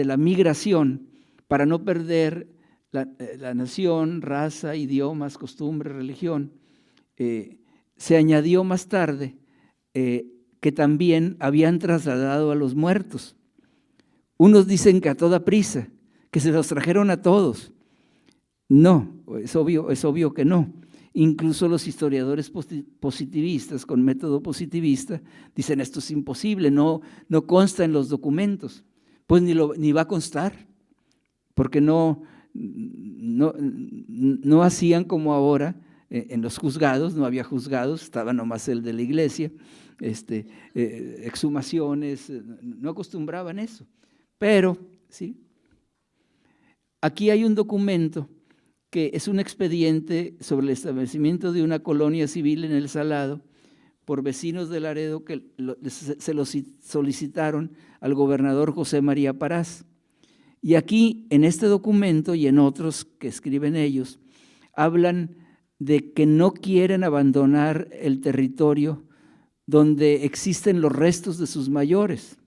Speaker 4: la migración, para no perder la nación, raza, idiomas, costumbres, religión, se añadió más tarde que también habían trasladado a los muertos. Unos dicen que a toda prisa, que se los trajeron a todos. No, es obvio que no. Incluso los historiadores positivistas, con método positivista, dicen esto es imposible, no consta en los documentos. Pues ni va a constar, porque no hacían como ahora en los juzgados, no había juzgados, estaba nomás el de la iglesia, exhumaciones, no acostumbraban eso. Pero, sí, aquí hay un documento que es un expediente sobre el establecimiento de una colonia civil en El Salado por vecinos de Laredo que se lo solicitaron al gobernador José María Parás. Y aquí, en este documento y en otros que escriben ellos, hablan de que no quieren abandonar el territorio donde existen los restos de sus mayores.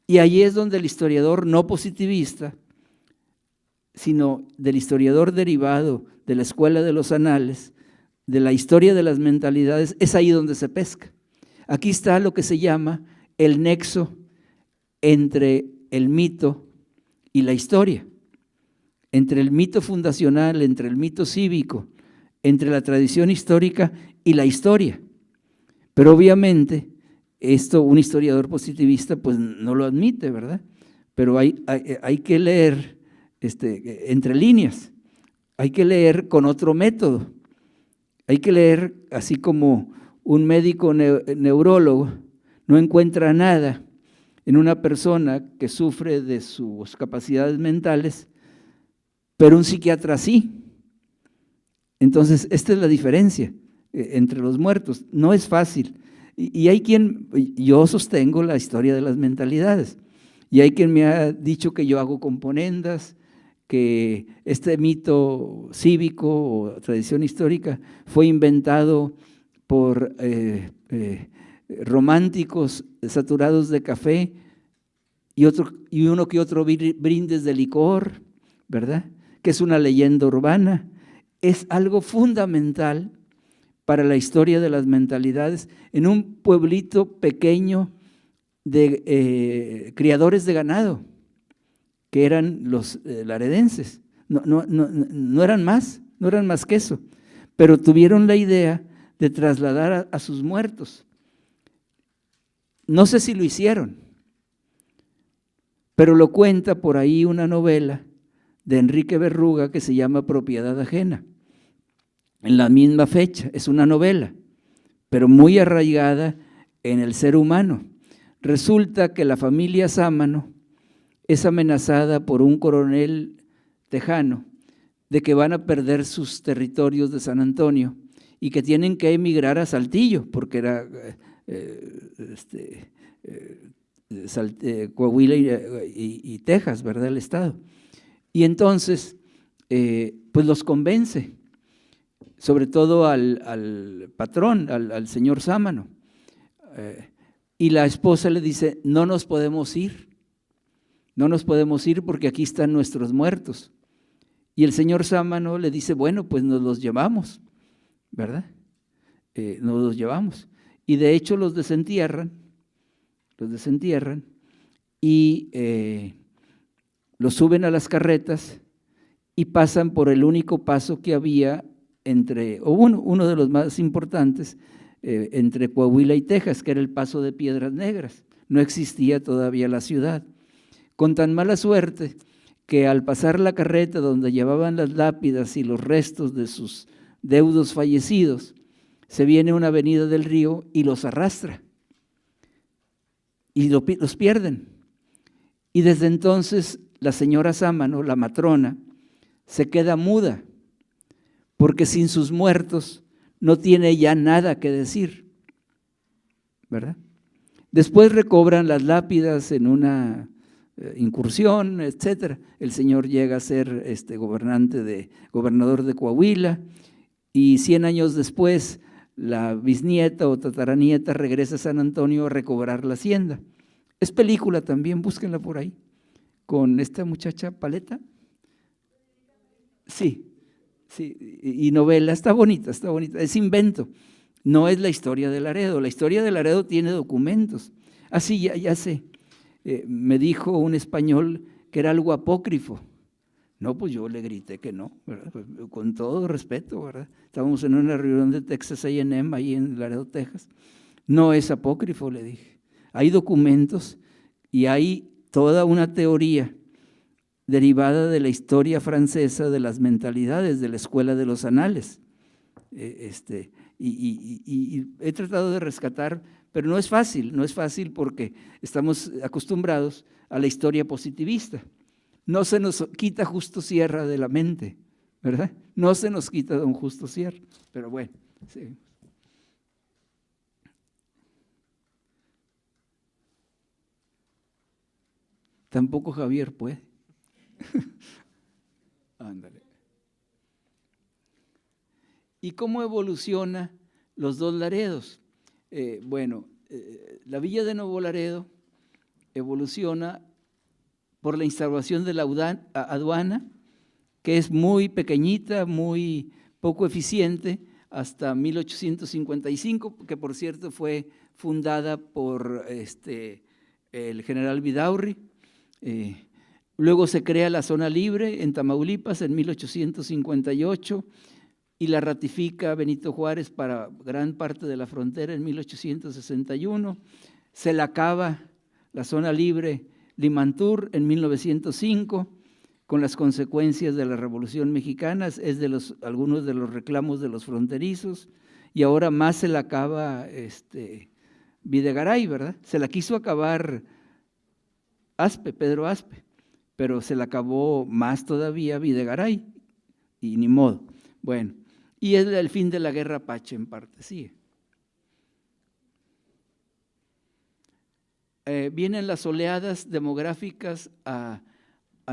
Speaker 4: Y allí es donde el historiador no positivista, sino del historiador derivado de la Escuela de los Anales, de la historia de las mentalidades, es ahí donde se pesca. Aquí está lo que se llama el nexo entre el mito y la historia, entre el mito fundacional, entre el mito cívico, entre la tradición histórica y la historia. Pero obviamente esto un historiador positivista pues no lo admite, ¿verdad? Pero hay que leer entre líneas, hay que leer con otro método, hay que leer así como un médico neurólogo no encuentra nada en una persona que sufre de sus capacidades mentales, pero un psiquiatra sí. Entonces, esta es la diferencia entre los muertos. No es fácil. Y hay quien, yo sostengo la historia de las mentalidades, y hay quien me ha dicho que yo hago componendas, que este mito cívico o tradición histórica fue inventado por románticos saturados de café y uno que otro brindes de licor, ¿verdad? Que es una leyenda urbana. Es algo fundamental para la historia de las mentalidades en un pueblito pequeño de criadores de ganado, que eran los laredenses. No eran más que eso, pero tuvieron la idea de trasladar a sus muertos. No sé si lo hicieron, pero lo cuenta por ahí una novela de Enrique Berruga que se llama Propiedad Ajena, en la misma fecha. Es una novela, pero muy arraigada en el ser humano. Resulta que la familia Sámano es amenazada por un coronel tejano de que van a perder sus territorios de San Antonio y que tienen que emigrar a Saltillo, porque era Coahuila y Texas, ¿verdad? El estado. Y entonces, pues los convence, sobre todo al patrón, al señor Sámano. Y la esposa le dice, no nos podemos ir porque aquí están nuestros muertos. Y el señor Sámano le dice, bueno, pues nos los llevamos, ¿verdad? Nos los llevamos. Y de hecho los desentierran y los suben a las carretas y pasan por el único paso que había uno de los más importantes, entre Coahuila y Texas, que era el paso de Piedras Negras. No existía todavía la ciudad. Con tan mala suerte que al pasar la carreta donde llevaban las lápidas y los restos de sus deudos fallecidos, se viene una avenida del río y los arrastra y los pierden. Y desde entonces la señora Sámano, la matrona, se queda muda, porque sin sus muertos no tiene ya nada que decir, ¿verdad? Después recobran las lápidas en una incursión, etcétera. El señor llega a ser gobernador de Coahuila, y 100 años después la bisnieta o tataranieta regresa a San Antonio a recobrar la hacienda. Es película también, búsquenla por ahí, con esta muchacha Paleta. Sí, y novela, está bonita, es invento. No es la historia de Laredo, la historia de Laredo tiene documentos. Sí, ya sé, me dijo un español que era algo apócrifo. No, pues yo le grité que no, ¿verdad? Con todo respeto, ¿verdad? Estábamos en una reunión de Texas A&M ahí en Laredo, Texas. No es apócrifo, le dije. Hay documentos y hay toda una teoría derivada de la historia francesa de las mentalidades, de la escuela de los anales. Y he tratado de rescatar, pero no es fácil porque estamos acostumbrados a la historia positivista. No se nos quita Justo Sierra de la mente, ¿verdad? No se nos quita don Justo Sierra, pero bueno, sí. Tampoco Javier puede. Ándale. ¿Y cómo evoluciona los dos Laredos? La villa de Nuevo Laredo evoluciona por la instauración de la aduana, que es muy pequeñita, muy poco eficiente, hasta 1855, que por cierto fue fundada por el general Vidaurri. Luego se crea la zona libre en Tamaulipas en 1858 y la ratifica Benito Juárez para gran parte de la frontera en 1861. Se la acaba la zona libre Limantur en 1905, con las consecuencias de la Revolución Mexicana, es algunos de los reclamos de los fronterizos, y ahora más se la acaba Videgaray, ¿verdad? Se la quiso acabar Pedro Aspe, pero se la acabó más todavía Videgaray, y ni modo. Bueno, y es el fin de la Guerra Apache en parte, sigue. Vienen las oleadas demográficas a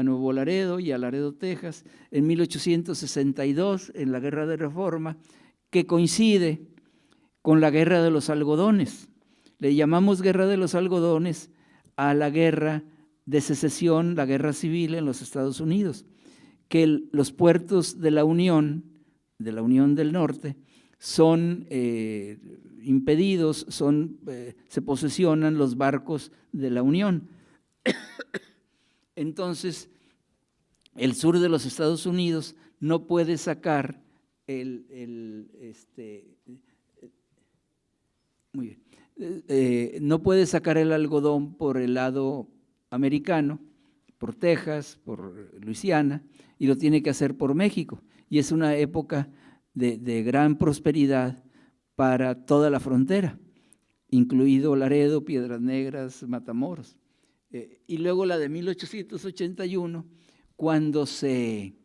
Speaker 4: Nuevo Laredo y a Laredo, Texas, en 1862, en la Guerra de Reforma, que coincide con la Guerra de los Algodones. Le llamamos Guerra de los Algodones a la Guerra de Secesión, la Guerra Civil en los Estados Unidos, que los puertos de la Unión del Norte, son impedidos, se posesionan los barcos de la Unión. Entonces, el sur de los Estados Unidos no puede sacar no puede sacar el algodón por el lado americano, por Texas, por Luisiana, y lo tiene que hacer por México. Y es una época de gran prosperidad para toda la frontera, incluido Laredo, Piedras Negras, Matamoros. Y luego la de 1881, cuando se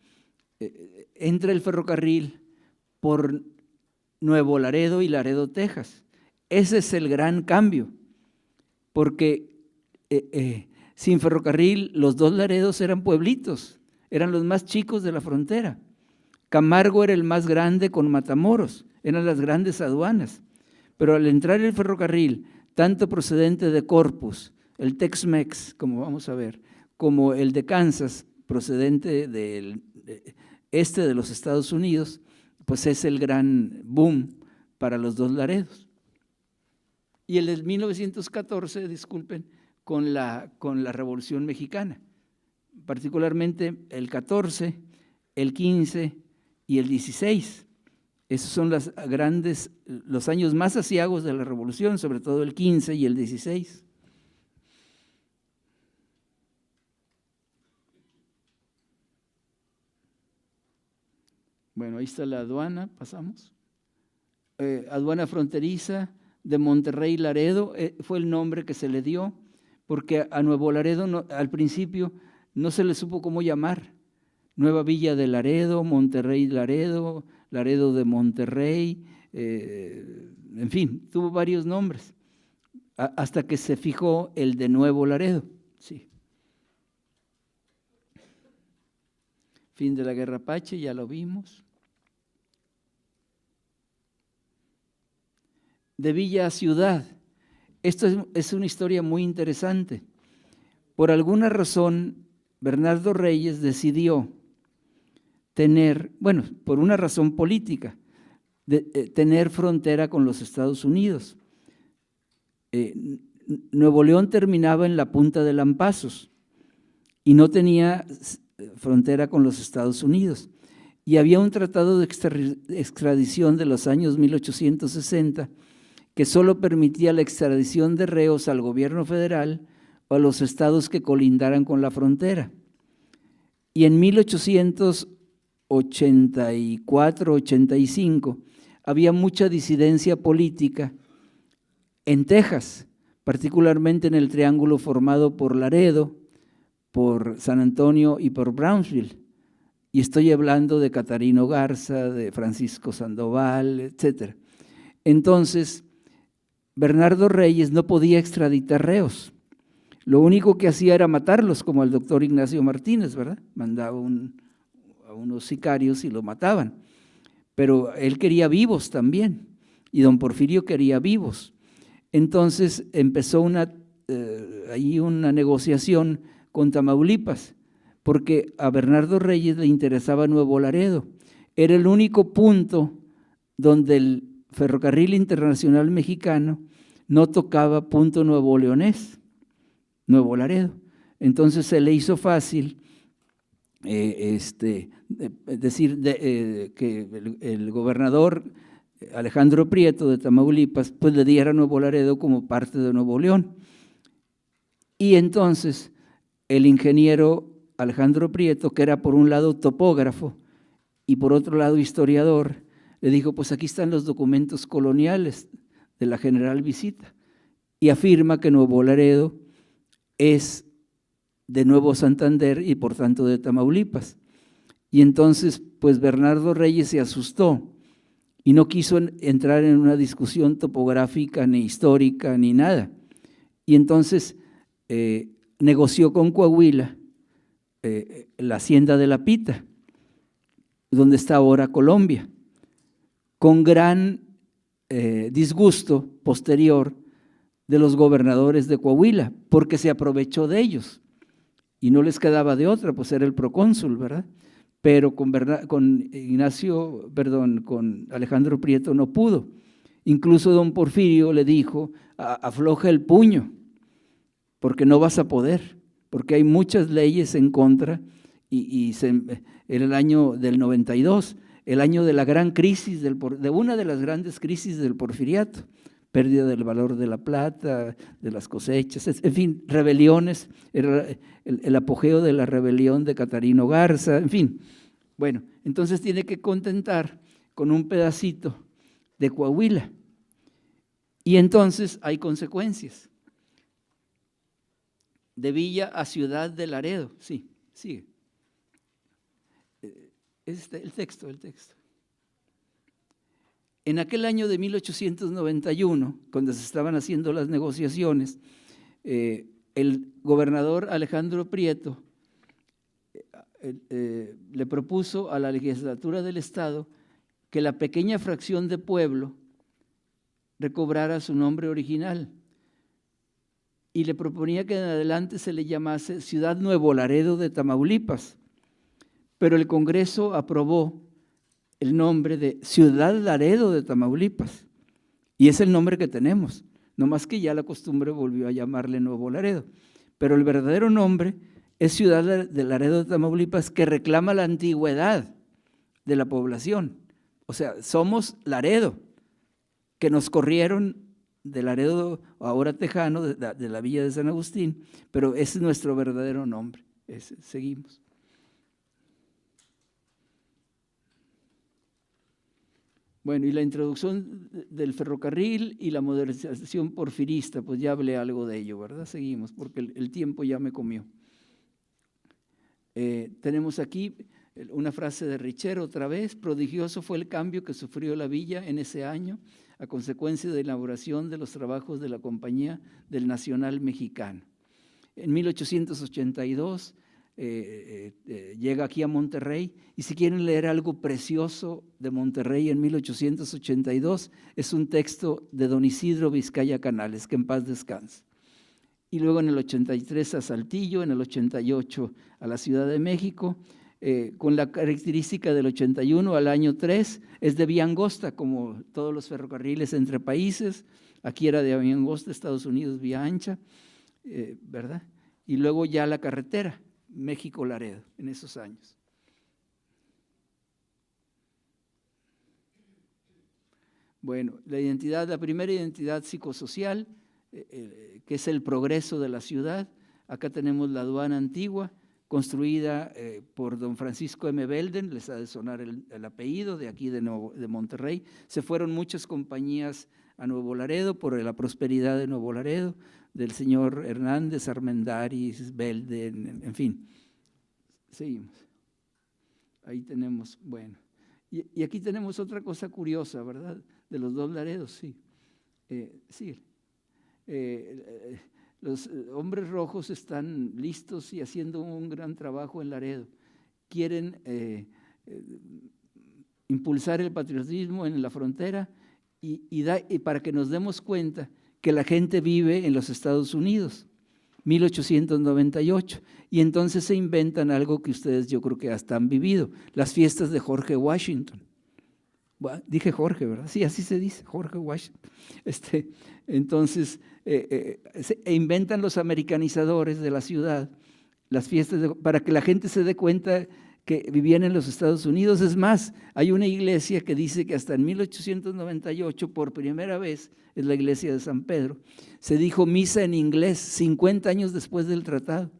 Speaker 4: entra el ferrocarril por Nuevo Laredo y Laredo, Texas. Ese es el gran cambio, porque sin ferrocarril los dos Laredos eran pueblitos, eran los más chicos de la frontera. Camargo era el más grande con Matamoros, eran las grandes aduanas, pero al entrar el ferrocarril, tanto procedente de Corpus, el Tex-Mex, como vamos a ver, como el de Kansas, procedente del este de los Estados Unidos, pues es el gran boom para los dos Laredos. Y el de 1914, disculpen, con la Revolución Mexicana, particularmente el 14, el 15 y el 16. Esos son los años más aciagos de la Revolución, sobre todo el 15 y el 16. Bueno, ahí está la aduana, pasamos. Aduana fronteriza de Monterrey Laredo, fue el nombre que se le dio, porque a Nuevo Laredo al principio no se le supo cómo llamar. Nueva Villa de Laredo, Monterrey Laredo, Laredo de Monterrey, en fin, tuvo varios nombres, hasta que se fijó el de Nuevo Laredo. Sí. Fin de la Guerra Apache, ya lo vimos. De villa a ciudad. Esto es una historia muy interesante. Por alguna razón, Bernardo Reyes decidió tener, bueno, por una razón política, tener frontera con los Estados Unidos. Nuevo León terminaba en la punta de Lampazos y no tenía frontera con los Estados Unidos. Y había un tratado de extradición de los años 1860 que solo permitía la extradición de reos al gobierno federal o a los estados que colindaran con la frontera. Y en 1884-85 había mucha disidencia política en Texas, particularmente en el triángulo formado por Laredo, por San Antonio y por Brownsville. Y estoy hablando de Catarino Garza, de Francisco Sandoval, etc. Entonces, Bernardo Reyes no podía extraditar reos. Lo único que hacía era matarlos, como el doctor Ignacio Martínez, ¿verdad? Mandaba a unos sicarios y lo mataban. Pero él quería vivos también, y don Porfirio quería vivos. Entonces empezó ahí una negociación con Tamaulipas, porque a Bernardo Reyes le interesaba Nuevo Laredo. Era el único punto donde el Ferrocarril Internacional Mexicano no tocaba punto nuevo leonés, Nuevo Laredo. Entonces se le hizo fácil decir que el gobernador Alejandro Prieto de Tamaulipas pues le diera Nuevo Laredo como parte de Nuevo León. Y entonces el ingeniero Alejandro Prieto, que era por un lado topógrafo y por otro lado historiador, le dijo, pues aquí están los documentos coloniales de la General Visita, y afirma que Nuevo Laredo es de Nuevo Santander y por tanto de Tamaulipas. Y entonces pues Bernardo Reyes se asustó y no quiso entrar en una discusión topográfica ni histórica ni nada. Y entonces negoció con Coahuila la hacienda de La Pita, donde está ahora Colombia, con gran disgusto posterior de los gobernadores de Coahuila, porque se aprovechó de ellos y no les quedaba de otra, pues era el procónsul, ¿verdad? Pero con Alejandro Prieto no pudo. Incluso don Porfirio le dijo, afloja el puño, porque no vas a poder, porque hay muchas leyes en contra, era el año del 92, el año de la gran crisis, de una de las grandes crisis del porfiriato, pérdida del valor de la plata, de las cosechas, en fin, rebeliones, era el apogeo de la rebelión de Catarino Garza, en fin. Bueno, entonces tiene que contentar con un pedacito de Coahuila y entonces hay consecuencias. De Villa a Ciudad de Laredo, sí, sigue. El texto. En aquel año de 1891, cuando se estaban haciendo las negociaciones, el gobernador Alejandro Prieto le propuso a la legislatura del Estado que la pequeña fracción de pueblo recobrara su nombre original y le proponía que en adelante se le llamase Ciudad Nuevo Laredo de Tamaulipas, pero el Congreso aprobó el nombre de Ciudad Laredo de Tamaulipas, y es el nombre que tenemos, no más que ya la costumbre volvió a llamarle Nuevo Laredo, pero el verdadero nombre es Ciudad de Laredo de Tamaulipas, que reclama la antigüedad de la población, o sea, somos Laredo, que nos corrieron de Laredo, ahora tejano, de la villa de San Agustín, pero ese es nuestro verdadero nombre. Seguimos. Bueno, y la introducción del ferrocarril y la modernización porfirista, pues ya hablé algo de ello, ¿verdad? Seguimos, porque el tiempo ya me comió. Tenemos aquí una frase de Richer otra vez: prodigioso fue el cambio que sufrió la villa en ese año a consecuencia de la elaboración de los trabajos de la Compañía del Nacional Mexicano. En 1882 llega aquí a Monterrey, y si quieren leer algo precioso de Monterrey en 1882, es un texto de don Isidro Vizcaya Canales, que en paz descanse. Y luego en el 83 a Saltillo, en el 88 a la Ciudad de México, con la característica del 81 al año 3, es de vía angosta, como todos los ferrocarriles entre países. Aquí era de vía angosta, Estados Unidos vía ancha, ¿verdad? Y luego ya la carretera, México-Laredo, en esos años. Bueno, la primera identidad psicosocial, que es el progreso de la ciudad. Acá tenemos la aduana antigua, construida por don Francisco M. Belden, les ha de sonar el apellido, de aquí de Monterrey. Se fueron muchas compañías a Nuevo Laredo por la prosperidad de Nuevo Laredo, del señor Hernández, Armendáriz, Belden, en fin. Seguimos. Ahí tenemos, bueno. Y aquí tenemos otra cosa curiosa, ¿verdad? De los dos Laredos, sí. Sí. Los hombres rojos están listos y haciendo un gran trabajo en Laredo. Quieren impulsar el patriotismo en la frontera y para que nos demos cuenta que la gente vive en los Estados Unidos, 1898, y entonces se inventan algo que ustedes yo creo que hasta han vivido, las fiestas de George Washington, Bueno, dije Jorge, ¿verdad? Sí, así se dice, Jorge Washington. Entonces, inventan los americanizadores de la ciudad las fiestas para que la gente se dé cuenta que vivían en los Estados Unidos. Es más, hay una iglesia que dice que hasta en 1898, por primera vez, es la iglesia de San Pedro, se dijo misa en inglés 50 años después del tratado.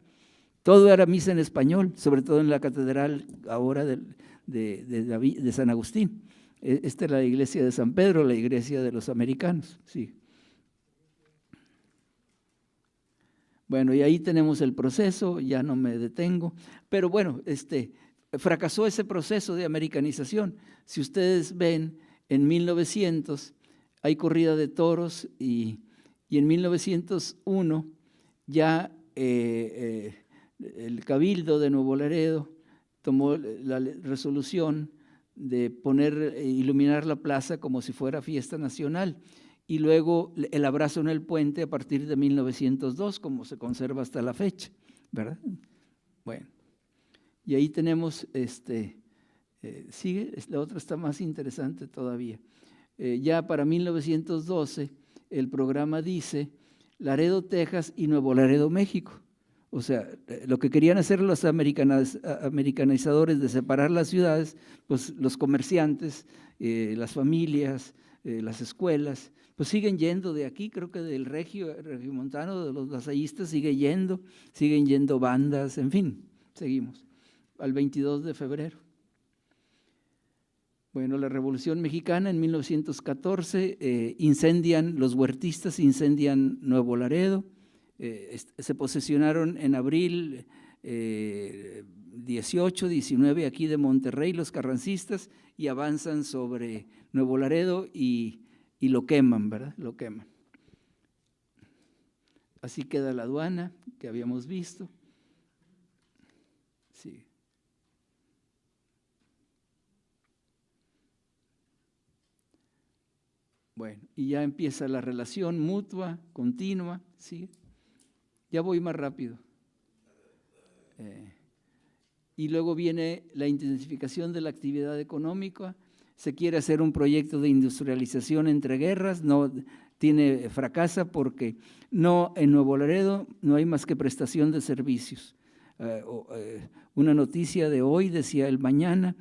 Speaker 4: Todo era misa en español, sobre todo en la catedral ahora de San Agustín. Esta es la iglesia de San Pedro, la iglesia de los americanos, sí. Bueno, y ahí tenemos el proceso, ya no me detengo, pero bueno, fracasó ese proceso de americanización. Si ustedes ven, en 1900 hay corrida de toros y en 1901 ya el Cabildo de Nuevo Laredo tomó la resolución de iluminar la plaza como si fuera fiesta nacional, y luego el abrazo en el puente a partir de 1902, como se conserva hasta la fecha, ¿verdad? Bueno, y ahí tenemos, sigue, la otra está más interesante todavía. Ya para 1912 el programa dice Laredo, Texas y Nuevo Laredo, México. O sea, lo que querían hacer los americanizadores de separar las ciudades, pues los comerciantes, las familias, las escuelas, pues siguen yendo de aquí, creo que del regiomontano, de los lasallistas, siguen yendo bandas, en fin, seguimos, al 22 de febrero. Bueno, la Revolución Mexicana en 1914, los huertistas incendian Nuevo Laredo, se posesionaron en abril 18, 19 aquí de Monterrey los carrancistas y avanzan sobre Nuevo Laredo y lo queman, ¿verdad? Lo queman. Así queda la aduana que habíamos visto. Sí. Bueno, y ya empieza la relación mutua, continua, ¿sí? Ya voy más rápido. Y luego viene la intensificación de la actividad económica. Se quiere hacer un proyecto de industrialización entre guerras, fracasa porque en Nuevo Laredo no hay más que prestación de servicios. Una noticia de hoy, decía el mañana,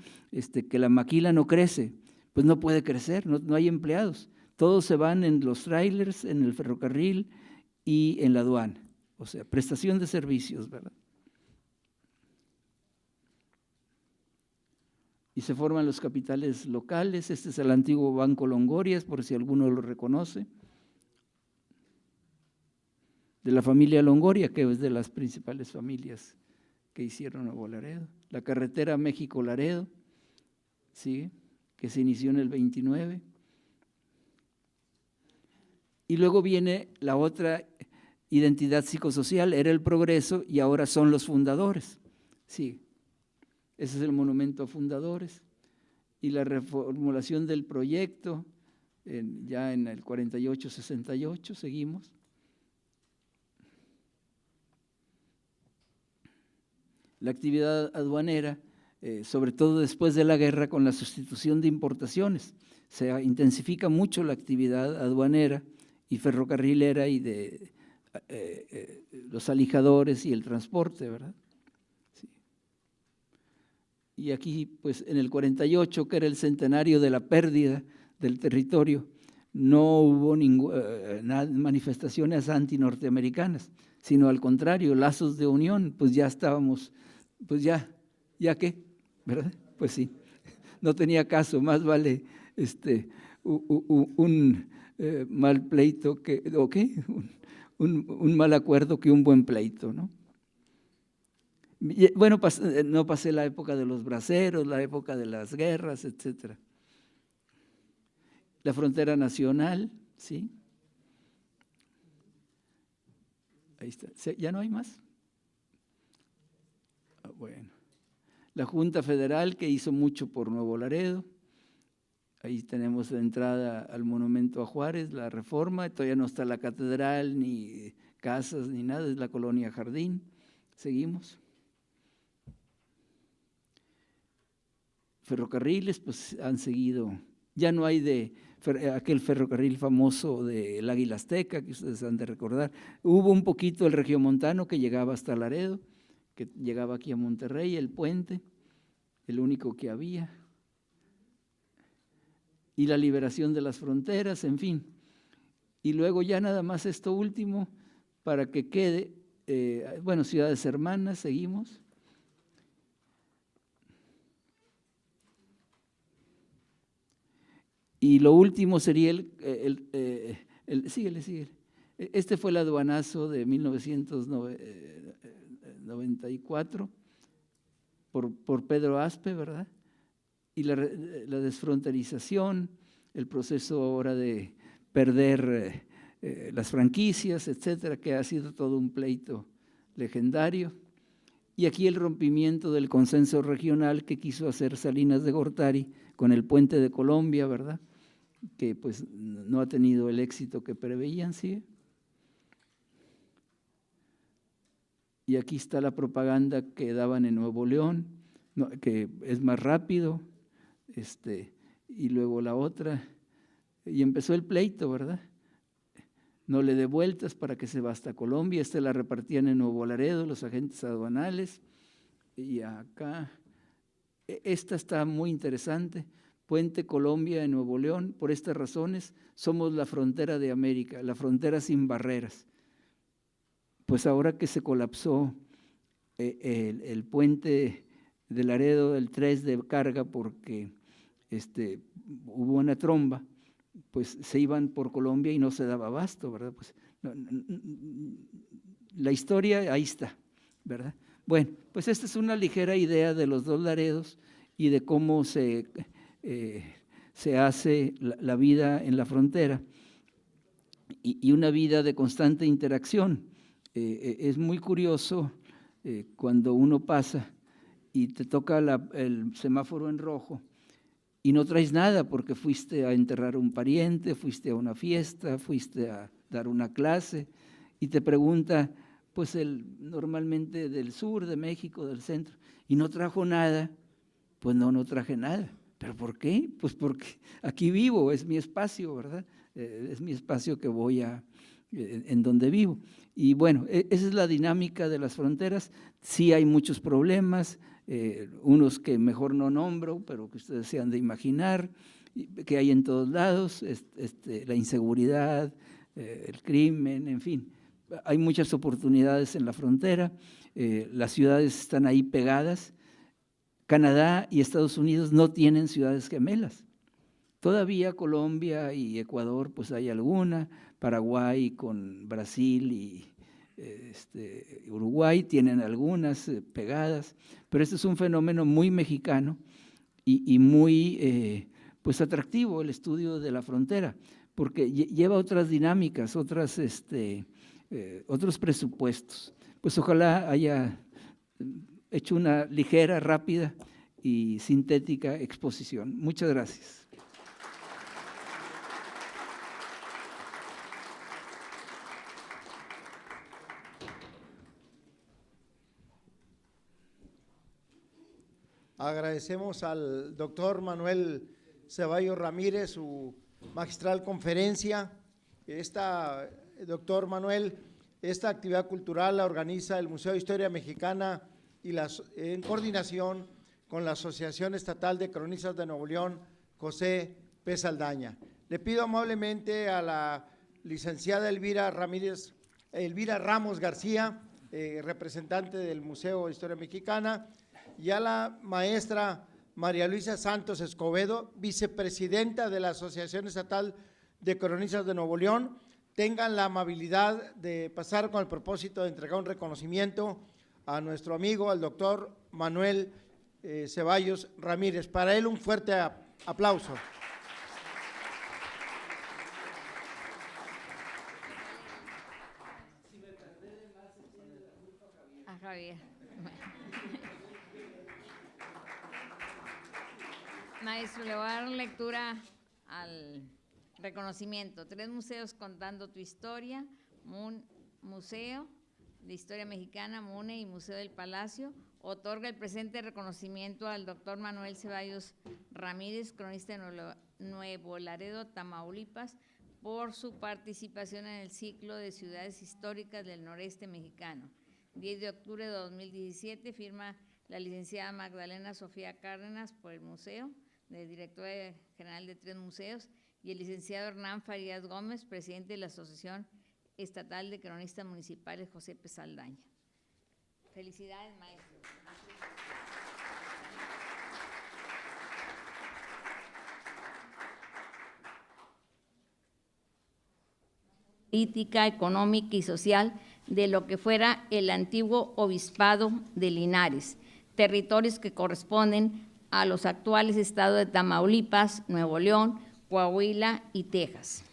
Speaker 4: que la maquila no crece, pues no puede crecer, no hay empleados. Todos se van en los trailers, en el ferrocarril y en la aduana. O sea, prestación de servicios, ¿verdad? Y se forman los capitales locales. Este es el antiguo Banco Longorias, por si alguno lo reconoce, de la familia Longoria, que es de las principales familias que hicieron Nuevo Laredo. La carretera México-Laredo, ¿sí?, que se inició en el 29. Y luego viene la otra identidad psicosocial, era el Progreso y ahora son los fundadores. Sí, ese es el monumento a fundadores. Y la reformulación del proyecto, ya en el 48-68, seguimos. La actividad aduanera, sobre todo después de la guerra con la sustitución de importaciones, se intensifica mucho la actividad aduanera y ferrocarrilera y de los alijadores y el transporte, ¿verdad? Sí. Y aquí, pues en el 48, que era el centenario de la pérdida del territorio, no hubo manifestaciones anti-norteamericanas, sino al contrario, lazos de unión, pues ya estábamos, pues ya qué, ¿verdad? Pues sí, no tenía caso, más vale un mal pleito ¿o qué? Un mal acuerdo que un buen pleito, ¿no? Bueno, no pasé la época de los braceros, la época de las guerras, etcétera. La frontera nacional, ¿sí? Ahí está. ¿Ya no hay más? Bueno. La Junta Federal, que hizo mucho por Nuevo Laredo. Ahí tenemos la entrada al monumento a Juárez, la Reforma. Todavía no está la catedral, ni casas, ni nada, es la colonia Jardín. Seguimos. Ferrocarriles, pues han seguido Ya no hay aquel ferrocarril famoso del Águila Azteca, que ustedes han de recordar. Hubo un poquito el regiomontano que llegaba hasta Laredo, que llegaba aquí a Monterrey, el puente, el único que había, y la liberación de las fronteras, en fin. Y luego ya nada más esto último, para que quede, bueno, ciudades hermanas, seguimos. Y lo último sería síguele. Este fue el aduanazo de 1994 por Pedro Aspe, ¿verdad? Y la desfronterización, el proceso ahora de perder las franquicias, etcétera, que ha sido todo un pleito legendario. Y aquí el rompimiento del consenso regional que quiso hacer Salinas de Gortari con el puente de Colombia, ¿verdad?, que pues no ha tenido el éxito que preveían, ¿sí? Y aquí está la propaganda que daban en Nuevo León, que es más rápido, y luego la otra, y empezó el pleito, ¿verdad? No le dé vueltas para que se va hasta Colombia, la repartían en Nuevo Laredo, los agentes aduanales, y acá, esta está muy interesante, Puente Colombia en Nuevo León. Por estas razones somos la frontera de América, la frontera sin barreras. Pues ahora que se colapsó el puente de Laredo, el 3 de carga, porque hubo una tromba, pues se iban por Colombia y no se daba abasto, ¿verdad? Pues la historia ahí está, ¿verdad? Bueno, pues esta es una ligera idea de los dos Laredos y de cómo se hace la vida en la frontera y una vida de constante interacción. Es muy curioso cuando uno pasa y te toca el semáforo en rojo y no traes nada porque fuiste a enterrar a un pariente, fuiste a una fiesta, fuiste a dar una clase y te pregunta, pues normalmente del sur de México, del centro, y no trajo nada, pues no traje nada. ¿Pero por qué? Pues porque aquí vivo, es mi espacio, ¿verdad? Es mi espacio que voy en donde vivo. Y bueno, esa es la dinámica de las fronteras. Sí hay muchos problemas, unos que mejor no nombro, pero que ustedes se han de imaginar, que hay en todos lados, la inseguridad, el crimen, en fin. Hay muchas oportunidades en la frontera, las ciudades están ahí pegadas. Canadá y Estados Unidos no tienen ciudades gemelas. Todavía Colombia y Ecuador, pues hay alguna, Paraguay con Brasil y Uruguay tienen algunas pegadas, pero este es un fenómeno muy mexicano y muy pues atractivo el estudio de la frontera, porque lleva otras dinámicas, otros presupuestos. Pues ojalá haya hecho una ligera, rápida y sintética exposición. Muchas gracias.
Speaker 2: Agradecemos al doctor Manuel Ceballos Ramírez su magistral conferencia. Doctor Manuel, esta actividad cultural la organiza el Museo de Historia Mexicana y en coordinación con la Asociación Estatal de Cronistas de Nuevo León, José P. Saldaña. Le pido amablemente a la licenciada Elvira Ramos García, representante del Museo de Historia Mexicana, y a la maestra María Luisa Santos Escobedo, vicepresidenta de la Asociación Estatal de Cronistas de Nuevo León, tengan la amabilidad de pasar con el propósito de entregar un reconocimiento a nuestro amigo, al doctor Manuel Ceballos Ramírez. Para él un fuerte aplauso.
Speaker 3: A Javier. Maestro, le voy a dar lectura al reconocimiento. 3 museos contando tu historia, Museo de Historia Mexicana, MUNE y Museo del Palacio, otorga el presente reconocimiento al doctor Manuel Ceballos Ramírez, cronista de Nuevo Laredo, Tamaulipas, por su participación en el ciclo de ciudades históricas del noreste mexicano. 10 de octubre de 2017, firma la licenciada Magdalena Sofía Cárdenas por el museo, de directora general de 3 museos, y el licenciado Hernán Farías Gómez, presidente de la Asociación Estatal de Cronistas Municipales José P. Saldaña. Felicidades, maestros. Política, económica y social de lo que fuera el antiguo obispado de Linares, territorios que corresponden a los actuales estados de Tamaulipas, Nuevo León, Coahuila y Texas.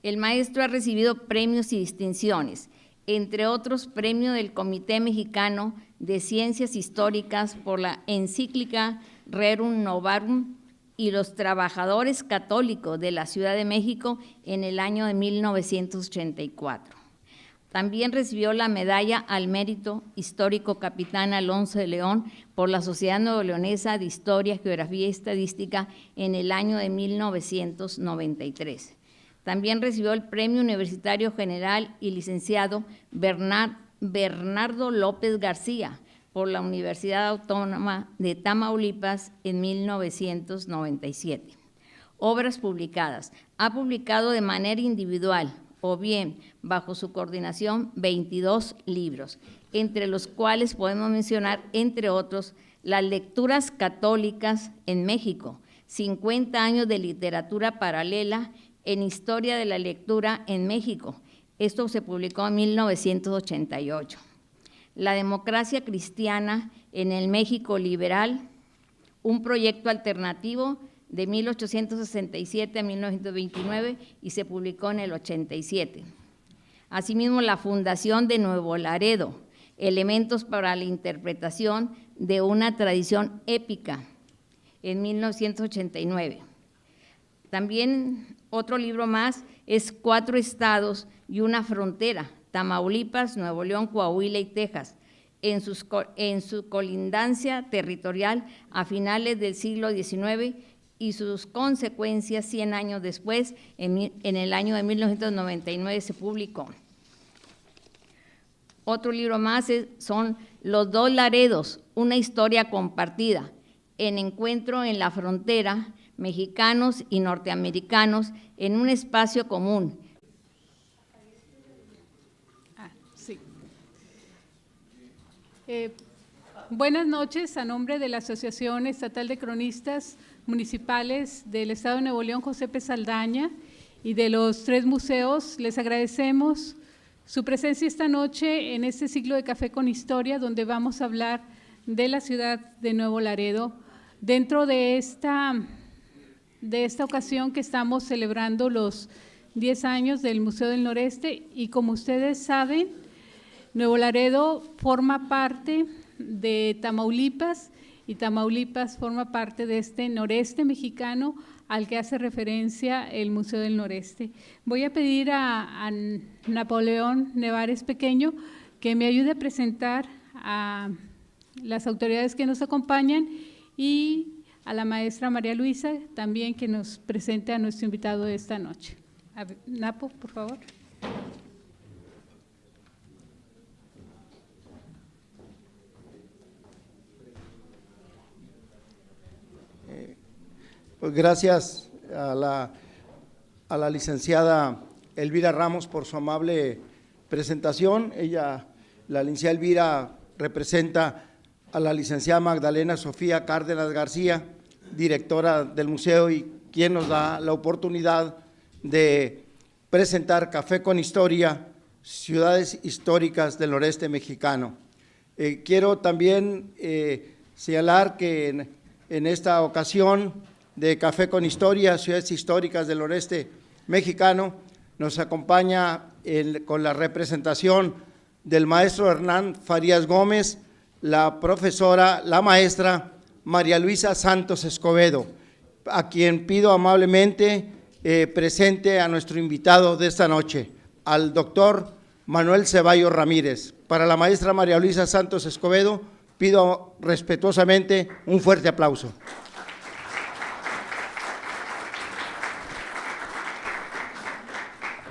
Speaker 3: El maestro ha recibido premios y distinciones, entre otros premio del Comité Mexicano de Ciencias Históricas por la encíclica Rerum Novarum y los trabajadores católicos de la Ciudad de México en el año de 1984. También recibió la medalla al mérito histórico Capitán Alonso de León por la Sociedad Nuevo-Leonesa de Historia, Geografía y Estadística en el año de 1993. También recibió el Premio Universitario General y Licenciado Bernardo López García por la Universidad Autónoma de Tamaulipas en 1997. Obras publicadas. Ha publicado de manera individual o bien bajo su coordinación 22 libros, entre los cuales podemos mencionar, entre otros, Las lecturas católicas en México, 50 años de literatura paralela en Historia de la Lectura en México. Esto se publicó en 1988. La democracia cristiana en el México liberal, un proyecto alternativo de 1867 a 1929 y se publicó en el 87. Asimismo, la fundación de Nuevo Laredo, elementos para la interpretación de una tradición épica, en 1989. También otro libro más es 4 estados y una frontera, Tamaulipas, Nuevo León, Coahuila y Texas, en su colindancia territorial a finales del siglo XIX y sus consecuencias 100 años después, en el año de 1999 se publicó. Otro libro más son Los 2 Laredos, una historia compartida, en encuentro en la frontera, mexicanos y norteamericanos en un espacio común.
Speaker 1: Sí. Buenas noches, a nombre de la Asociación Estatal de Cronistas Municipales del Estado de Nuevo León, José P. Saldaña, y de los 3 museos, les agradecemos su presencia esta noche en este ciclo de Café con Historia, donde vamos a hablar de la ciudad de Nuevo Laredo. Dentro de esta ocasión que estamos celebrando los 10 años del Museo del Noreste, y como ustedes saben, Nuevo Laredo forma parte de Tamaulipas y Tamaulipas forma parte de este noreste mexicano al que hace referencia el Museo del Noreste. Voy a pedir a Napoleón Nevares Pequeño que me ayude a presentar a las autoridades que nos acompañan y a la maestra María Luisa también, que nos presente a nuestro invitado de esta noche. Napo, por favor.
Speaker 2: Pues gracias a la licenciada Elvira Ramos por su amable presentación. La licenciada Elvira, representa a la licenciada Magdalena Sofía Cárdenas García, directora del museo, y quien nos da la oportunidad de presentar Café con Historia, ciudades históricas del noreste mexicano. Quiero también señalar que en esta ocasión de Café con Historia, ciudades históricas del noreste mexicano, nos acompaña con la representación del maestro Hernán Farías Gómez, la profesora, la maestra María Luisa Santos Escobedo, a quien pido amablemente presente a nuestro invitado de esta noche, al doctor Manuel Ceballos Ramírez. Para la maestra María Luisa Santos Escobedo, pido respetuosamente un fuerte aplauso.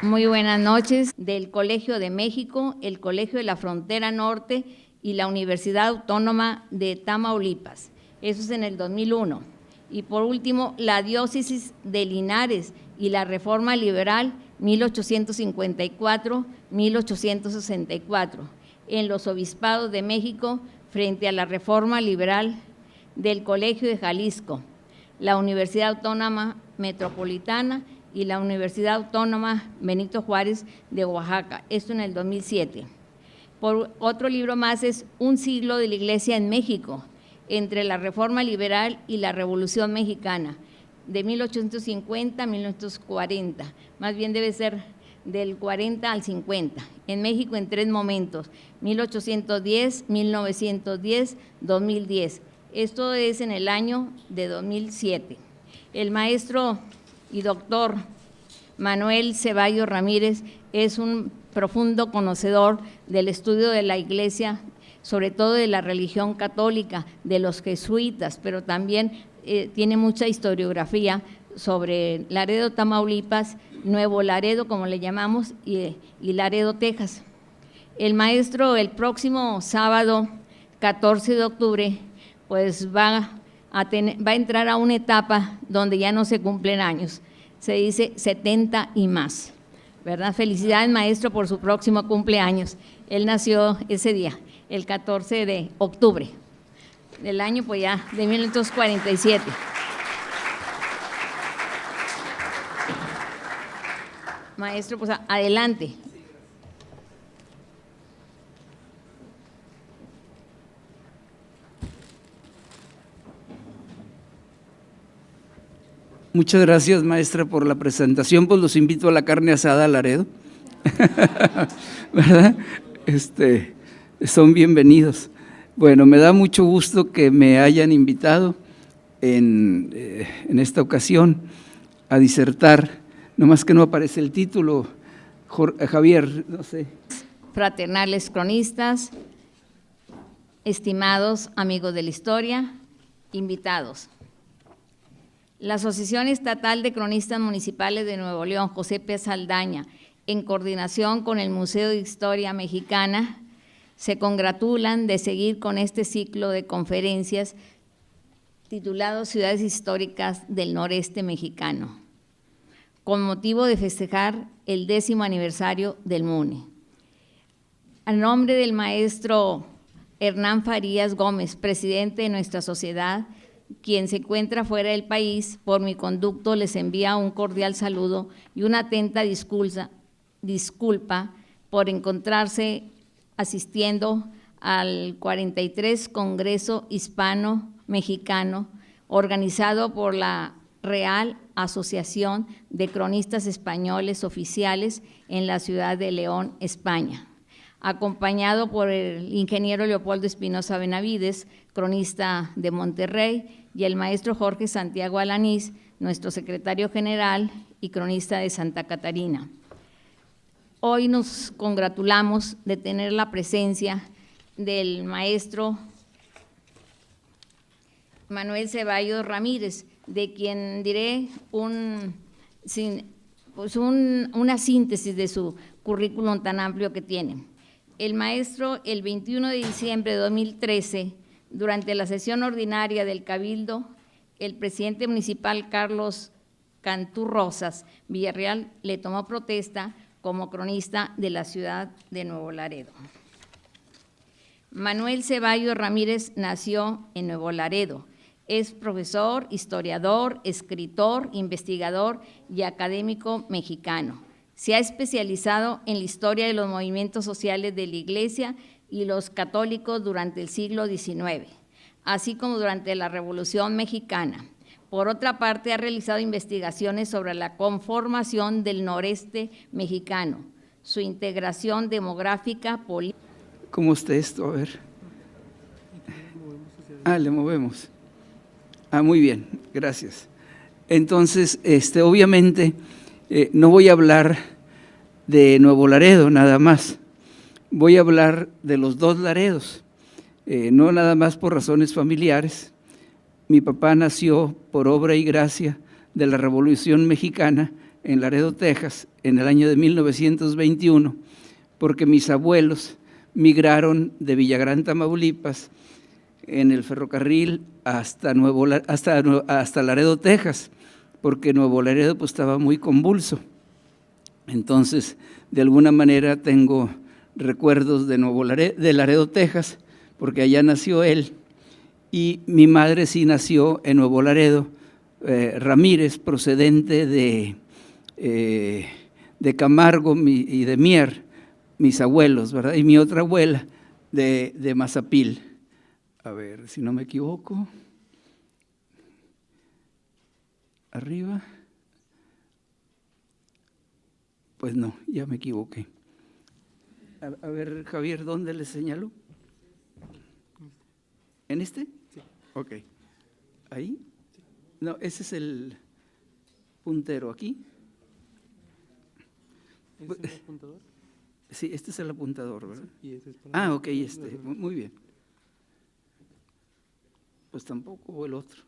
Speaker 3: Muy buenas noches. Del Colegio de México, el Colegio de la Frontera Norte y la Universidad Autónoma de Tamaulipas. Eso es en el 2001. Y por último, la Diócesis de Linares y la Reforma Liberal 1854-1864. En los Obispados de México, frente a la Reforma Liberal del Colegio de Jalisco, la Universidad Autónoma Metropolitana y la Universidad Autónoma Benito Juárez de Oaxaca, esto en el 2007. Por otro libro más es Un siglo de la Iglesia en México, entre la Reforma Liberal y la Revolución Mexicana, de 1850 a 1940, más bien debe ser del 40 al 50, en México en 3 momentos, 1810, 1910, 2010. Esto es en el año de 2007. El maestro y doctor Manuel Ceballos Ramírez es un profundo conocedor del estudio de la Iglesia, sobre todo de la religión católica, de los jesuitas, pero también tiene mucha historiografía sobre Laredo, Tamaulipas, Nuevo Laredo, como le llamamos, y Laredo, Texas. El maestro el próximo sábado, 14 de octubre, pues va a entrar a una etapa donde ya no se cumplen años, se dice 70 y más, ¿verdad? Felicidades, maestro, por su próximo cumpleaños. Él nació ese día, el 14 de octubre del año, pues ya, de 1947. Maestro, pues adelante.
Speaker 4: Muchas gracias, maestra, por la presentación. Pues los invito a la carne asada a Laredo, ¿verdad? Son bienvenidos. Bueno, me da mucho gusto que me hayan invitado en esta ocasión a disertar, nomás que no aparece el título. Javier, no sé.
Speaker 3: Fraternales cronistas, estimados amigos de la historia, invitados. La Asociación Estatal de Cronistas Municipales de Nuevo León, José P. Saldaña, en coordinación con el Museo de Historia Mexicana, se congratulan de seguir con este ciclo de conferencias titulado Ciudades Históricas del Noreste Mexicano, con motivo de festejar el 10º aniversario del MUNE. A nombre del maestro Hernán Farías Gómez, presidente de nuestra sociedad, quien se encuentra fuera del país, por mi conducto les envía un cordial saludo y una atenta disculpa por encontrarse asistiendo al 43 Congreso Hispano-Mexicano, organizado por la Real Asociación de Cronistas Españoles Oficiales en la ciudad de León, España, acompañado por el ingeniero Leopoldo Espinosa Benavides, cronista de Monterrey, y el maestro Jorge Santiago Alanís, nuestro secretario general y cronista de Santa Catarina. Hoy nos congratulamos de tener la presencia del maestro Manuel Ceballos Ramírez, de quien diré una síntesis de su currículum tan amplio que tiene. El maestro, el 21 de diciembre de 2013, durante la sesión ordinaria del Cabildo, el presidente municipal Carlos Cantú Rosas Villarreal le tomó protesta como cronista de la ciudad de Nuevo Laredo. Manuel Ceballos Ramírez nació en Nuevo Laredo. Es profesor, historiador, escritor, investigador y académico mexicano. Se ha especializado en la historia de los movimientos sociales de la Iglesia y los católicos durante el siglo XIX, así como durante la Revolución Mexicana. Por otra parte, ha realizado investigaciones sobre la conformación del noreste mexicano, su integración demográfica, política.
Speaker 4: ¿Cómo está esto? A ver. Le movemos. Muy bien, gracias. Entonces, obviamente, no voy a hablar de Nuevo Laredo nada más, voy a hablar de los 2 Laredos, no nada más por razones familiares. Mi papá nació por obra y gracia de la Revolución Mexicana en Laredo, Texas, en el año de 1921, porque mis abuelos migraron de Villagrán, Tamaulipas, en el ferrocarril hasta Laredo, Texas, porque Nuevo Laredo pues, estaba muy convulso. Entonces, de alguna manera tengo recuerdos de Laredo, Texas, porque allá nació él, y mi madre sí nació en Nuevo Laredo, Ramírez, procedente de Camargo y de Mier, mis abuelos, ¿verdad? Y mi otra abuela de Mazapil. A ver, si no me equivoco. Arriba. Pues no, ya me equivoqué. A ver, Javier, ¿dónde le señaló? ¿En este?
Speaker 5: Sí.
Speaker 4: Ok. ¿Ahí? No, ese es el puntero aquí.
Speaker 5: ¿Ese es el apuntador?
Speaker 4: Sí, este es el apuntador, ¿verdad?
Speaker 5: Sí, y ese es para
Speaker 4: Ah, ok, muy bien. Pues tampoco, o el otro.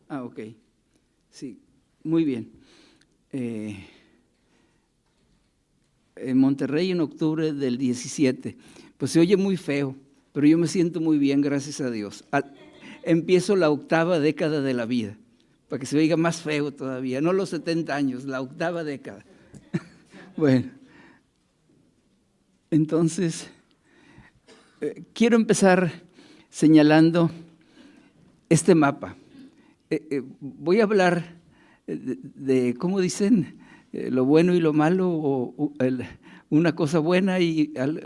Speaker 4: Ah, ok. Sí, muy bien. En Monterrey en octubre del 17. Pues se oye muy feo, pero yo me siento muy bien, gracias a Dios. Empiezo la 8ª década de la vida, para que se oiga más feo todavía, no los 70 años, la 8ª década. Bueno, entonces, quiero empezar señalando este mapa. Voy a hablar de ¿cómo dicen? Lo bueno y lo malo, o una cosa buena y algo